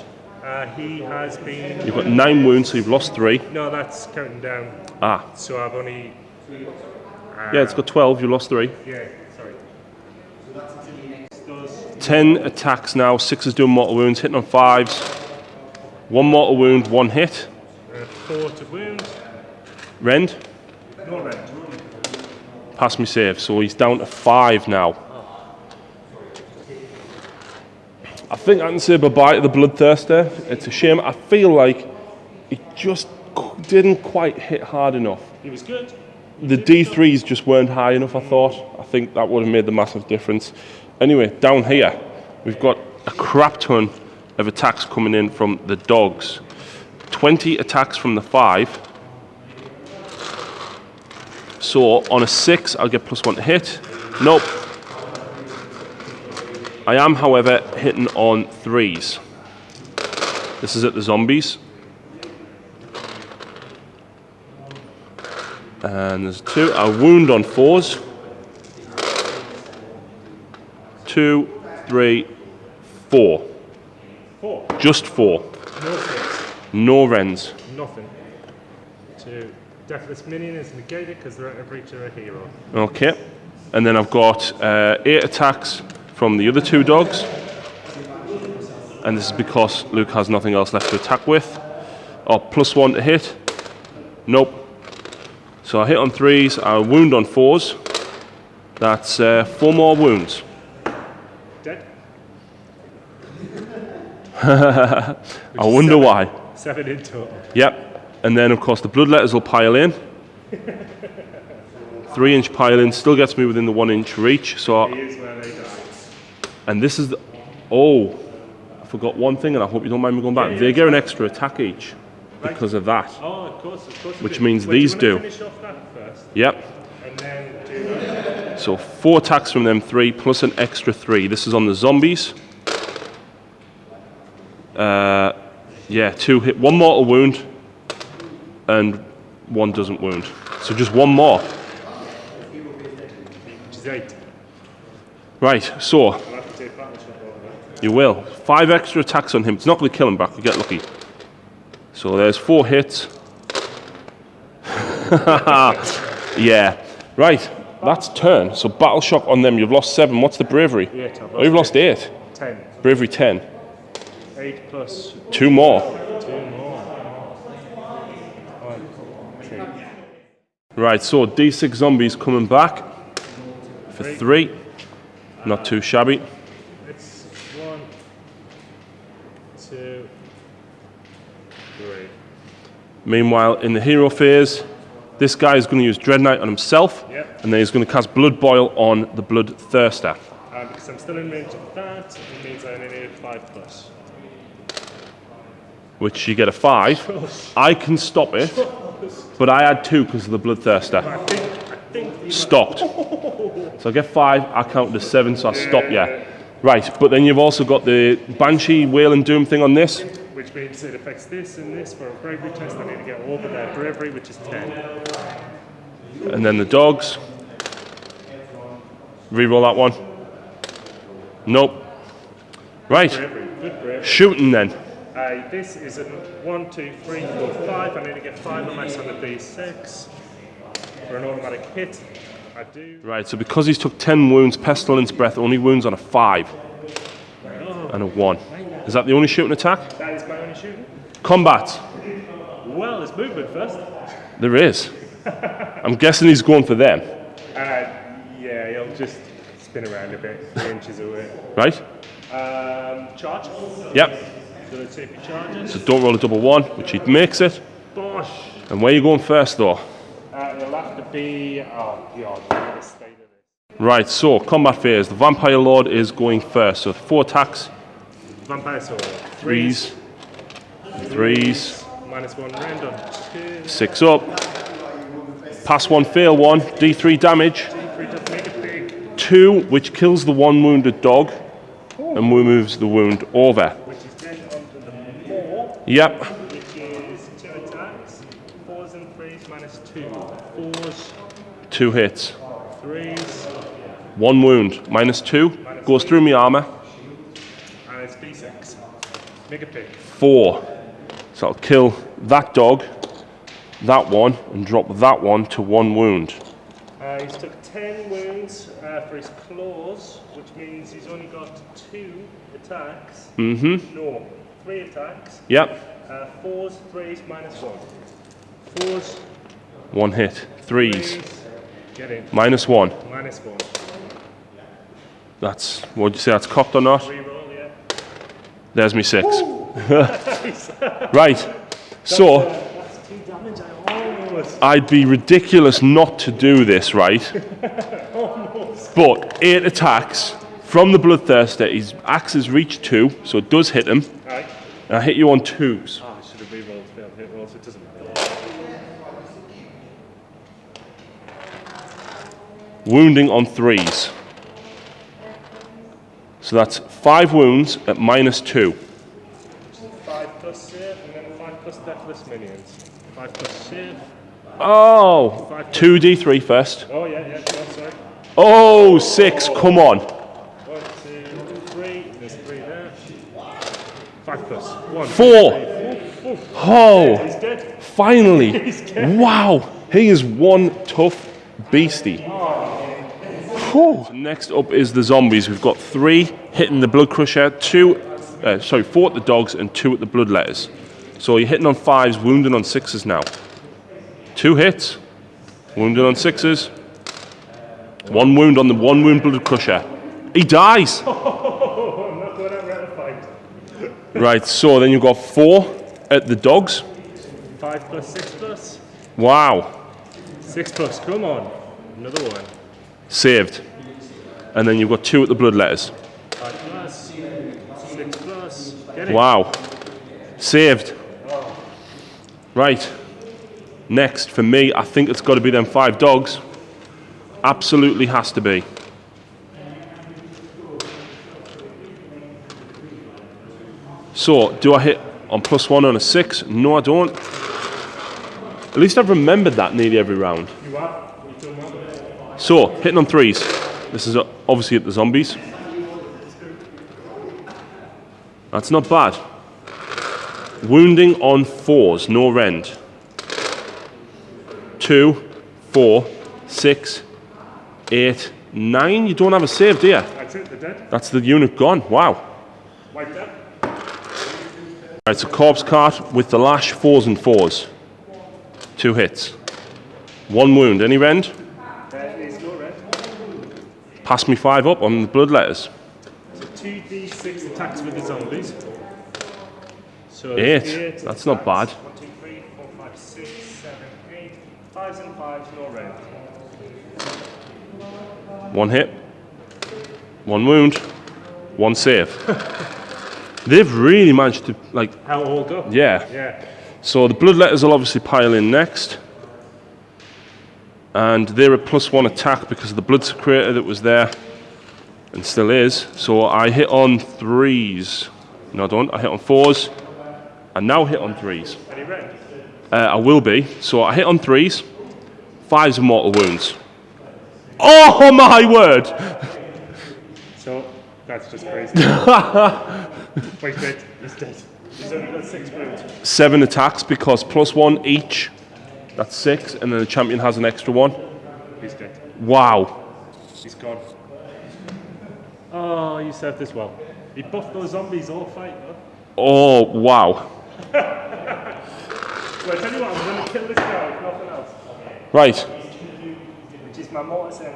He has been... You've got 9 wounds, so you've lost 3. No, that's counting down. Ah. So I've only... Yeah, it's got 12, you lost 3. Yeah, sorry. 10 attacks now, 6 is doing mortal wounds, hitting on 5s. 1 mortal wound, 1 hit. 4 to wound. Rend. No rend. Pass me save, so he's down to 5 now. I think I can say bye-bye to the Bloodthirster. It's a shame. I feel like he just didn't quite hit hard enough. He was good. The D3s just weren't high enough, I thought. I think that would have made the massive difference. Anyway, down here, we've got a crap ton of attacks coming in from the dogs. 20 attacks from the 5. So on a 6, I'll get +1 to hit. Nope. I am, however, hitting on 3s. This is at the zombies. And there's 2. I wound on 4s. 2, 3, 4. 4. Just 4. No 6. No rends. Nothing. 2. Deathless minion is negated because they're out of reach of a hero. Okay. And then I've got 8 attacks from the other 2 dogs. And this is because Luke has nothing else left to attack with. Oh, +1 to hit. Nope. So I hit on 3s, I wound on 4s. That's 4 more wounds. Dead. I wonder why. 7 in total. Yep. And then, of course, the bloodletters will pile in. 3-inch pile in still gets me within the 1-inch reach. So, Here's where they die. and this is the... Oh, I forgot one thing, and I hope you don't mind me going back. They get an extra attack each because of that. Oh, of course. Which means these do. Finish off that first, Yep. and then do that. So 4 attacks from them 3 plus an extra 3. This is on the zombies. Yeah, 2 hit, 1 mortal wound, and 1 doesn't wound. So just 1 more. Which is 8. Right, so I'll have to take battle shot over that. you will. 5 extra attacks on him. It's not going to kill him back. You get lucky. So there's 4 hits. Yeah. Right. That's turn. So battle shock on them. You've lost 7. What's the bravery? 8. Oh, you've lost 8. 10. Bravery 10. 8 plus 2 more. 2 more. 1, 2. Right. So D6 zombies coming back for 3. Not too shabby. It's 1, 2, 3. Meanwhile, in the hero phase, this guy is going to use Dread Knight on himself, Yep. and then he's going to cast Blood Boil on the Bloodthirster, Because I'm still in range of that, it means I only need 5 plus. which you get a 5. I can stop it, but I had 2 because of the Bloodthirster. I think you Stopped. So I get 5, I count to 7, so I stop, yeah. Right, but then you've also got the Banshee, Wail and Doom thing on this. which means it affects this and this for a bravery test. I need to get over their bravery, which is 10. And then the dogs. Reroll that one. Nope. Right, Bravery, good bravery. shooting then. This is a 1, 2, 3, 4, 5. I need to get 5 on my son of D6 for an automatic hit. I do. Right, so because he's took 10 wounds, Pestilence Breath only wounds on a 5 and a 1. Is that the only shooting attack? That is my only shooting. Combat. Well, it's movement first. There is. I'm guessing he's going for them. Yeah, he'll just spin around a bit, 3 inches away. Right? Charge. Yep. So let's see if he charges. So don't roll a double 1, which he makes it. Bosh. And where are you going first, though? It'll have to be. Oh, God, I'm the state of this. Right, so combat phase. The Vampire Lord is going first. So 4 attacks. Vampire sword. 3s. 3s. -1 random. 2. 6 up. Pass 1, fail 1. D3 damage. 3 does make it big. 2, which kills the 1 wounded dog. And moves the wound over. Which is then onto the more, Yep. which is 2 attacks. 4s and 3s -2. 4s, 2 hits. 3s, 1 wound. -2. Goes through my armor. and it's D6. Make it big. 4. So I'll kill that dog, that one, and drop that one to 1 wound. He's took 10 wounds for his claws, which means he's only got 2 attacks. No, 3 attacks. Yep. 4s, 3s, -1. 4s. 1 hit. 3s. Get in. -1. -1. That's, what'd you say, that's cocked or not? Reroll, yeah. There's me 6. Right. So, That's 2 damage. I almost. I'd be ridiculous not to do this, right? But 8 attacks from the Bloodthirster. His axe has reached 2, so it does hit him. Right. And I hit you on 2s. Oh, I should have rerolled failed hit rolls. It doesn't matter. Wounding on 3s. So that's 5 wounds at -2. 5 plus save, and then 5 plus deathless minions. 5 plus save. Oh, 2d3 first. Oh, yeah, sorry. Oh, 6, come on. 1, 2, 3. There's 3 there. 5 plus 1. 4. Oh, He's dead. finally. He's dead. Wow, he is one tough beastie. Whew. So next up is the zombies. We've got 3 hitting the Blood Crusher, 4 at the dogs and 2 at the Bloodletters. So you're hitting on 5s, wounding on 6s now. 2 hits, wounding on 6s. 1 wound on the 1 wound Blood Crusher. He dies. Oh, I'm not going out there to fight. Right, so then you've got 4 at the dogs. 5 plus 6 plus. Wow, 6 plus, come on. Another one. saved. And then you've got 2 at the Bloodletters. 5 plus. 6 plus. Get it. Wow, saved. Right, next for me, I think it's got to be them 5 dogs. Absolutely has to be. So, do I hit on +1 on a 6? No, I don't. At least I've remembered that nearly every round. You are. You've done well. So, hitting on 3s. This is obviously at the zombies. That's not bad. Wounding on 4s, no rend. 2, 4, 6, 8, 9. You don't have a save, do you? That's it, they're dead. That's the unit gone. Wow. Wiped out. Right, so corpse cart with the lash, 4s and 4s. 2 hits. 1 wound. Any rend? There is no red. Pass me 5 up on the Bloodletters. So 2d6 attacks with the zombies. So 8. That's not bad. 1, 2, 3, 4, 5, 6, 7, 8. 5s and 5s, no red. 1 hit. 1 wound. 1 save. They've really managed to, like, How all go? yeah. Yeah. So the Bloodletters will obviously pile in next. And they're a +1 attack because of the Blood Secretor that was there and still is. So I hit on 3s. No, I don't. I hit on 4s. And now hit on 3s. Any red? I will be. So I hit on 3s. 5s are mortal wounds. Oh my word! So that's just crazy. Wait, he's dead. He's only got 6 wounds. 7 attacks because +1 each. That's 6, and then the champion has an extra 1. He's dead. Wow. He's gone. Oh, you served this well. He buffed those zombies all fight, though. Oh, wow. Well, I tell you what, I'm going to kill this guy, if nothing else. Right. Which is my mortis end.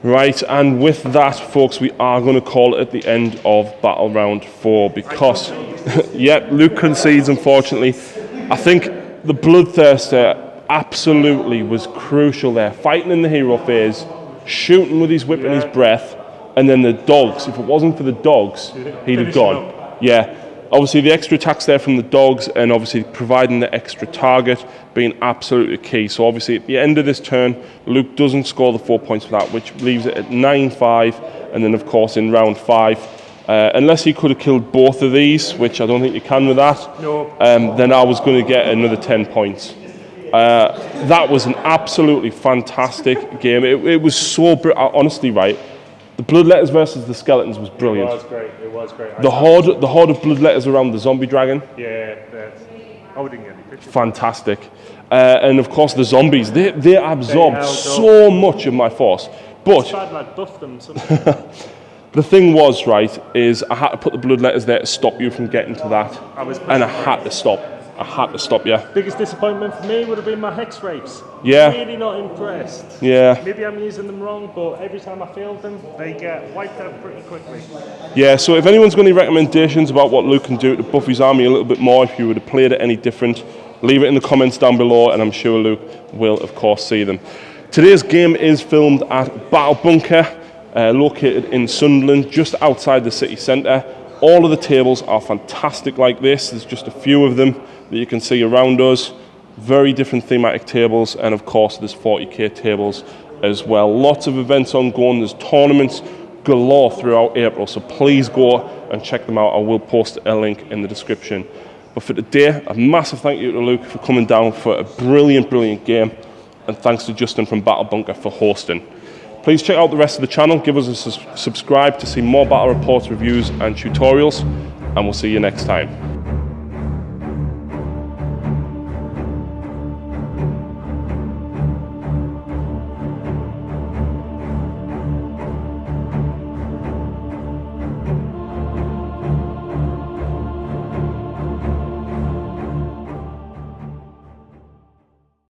Right, and with that, folks, we are going to call it at the end of Battle Round 4 because, yep, Luke concedes, unfortunately. I think the Bloodthirster absolutely was crucial there. Fighting in the hero phase, shooting with his whip and his breath, and then the dogs. If it wasn't for the dogs, he'd have gone. Yeah. Obviously, the extra attacks there from the dogs and obviously providing the extra target being absolutely key. So obviously, at the end of this turn, Luke doesn't score the 4 points for that, which leaves it at 9-5. And then, of course, in round 5, unless he could have killed both of these, which I don't think you can with that, No. then I was going to get another 10 points. That was an absolutely fantastic game. It was so honestly, right, The bloodletters versus the skeletons was brilliant. It was great. It was great. The horde of bloodletters around the zombie dragon. Yeah, I wouldn't get any pictures. Fantastic. And of course the zombies, they absorbed so much of my force. But Bad lad buffed them. the thing was, right, is I had to put the bloodletters there to stop you from getting to that. And I had to stop. I had to stop you. Biggest disappointment for me would have been my hex rapes. Yeah. Really not impressed. Yeah. Maybe I'm using them wrong, but every time I failed them, they get wiped out pretty quickly. Yeah, so if anyone's got any recommendations about what Luke can do to buff his army a little bit more, if you would have played it any different, leave it in the comments down below, and I'm sure Luke will, of course, see them. Today's game is filmed at Battle Bunker, located in Sunderland, just outside the city centre. All of the tables are fantastic like this. There's just a few of them that you can see around us. Very different thematic tables, and of course there's 40k tables as well. Lots of events ongoing. There's tournaments galore throughout April, so please go and check them out. I will post a link in the description. But for today, a massive thank you to Luke for coming down for a brilliant game, and thanks to Justin from Battle Bunker for hosting. Please check out the rest of the channel, give us a subscribe to see more battle reports, reviews and tutorials, and we'll see you next time.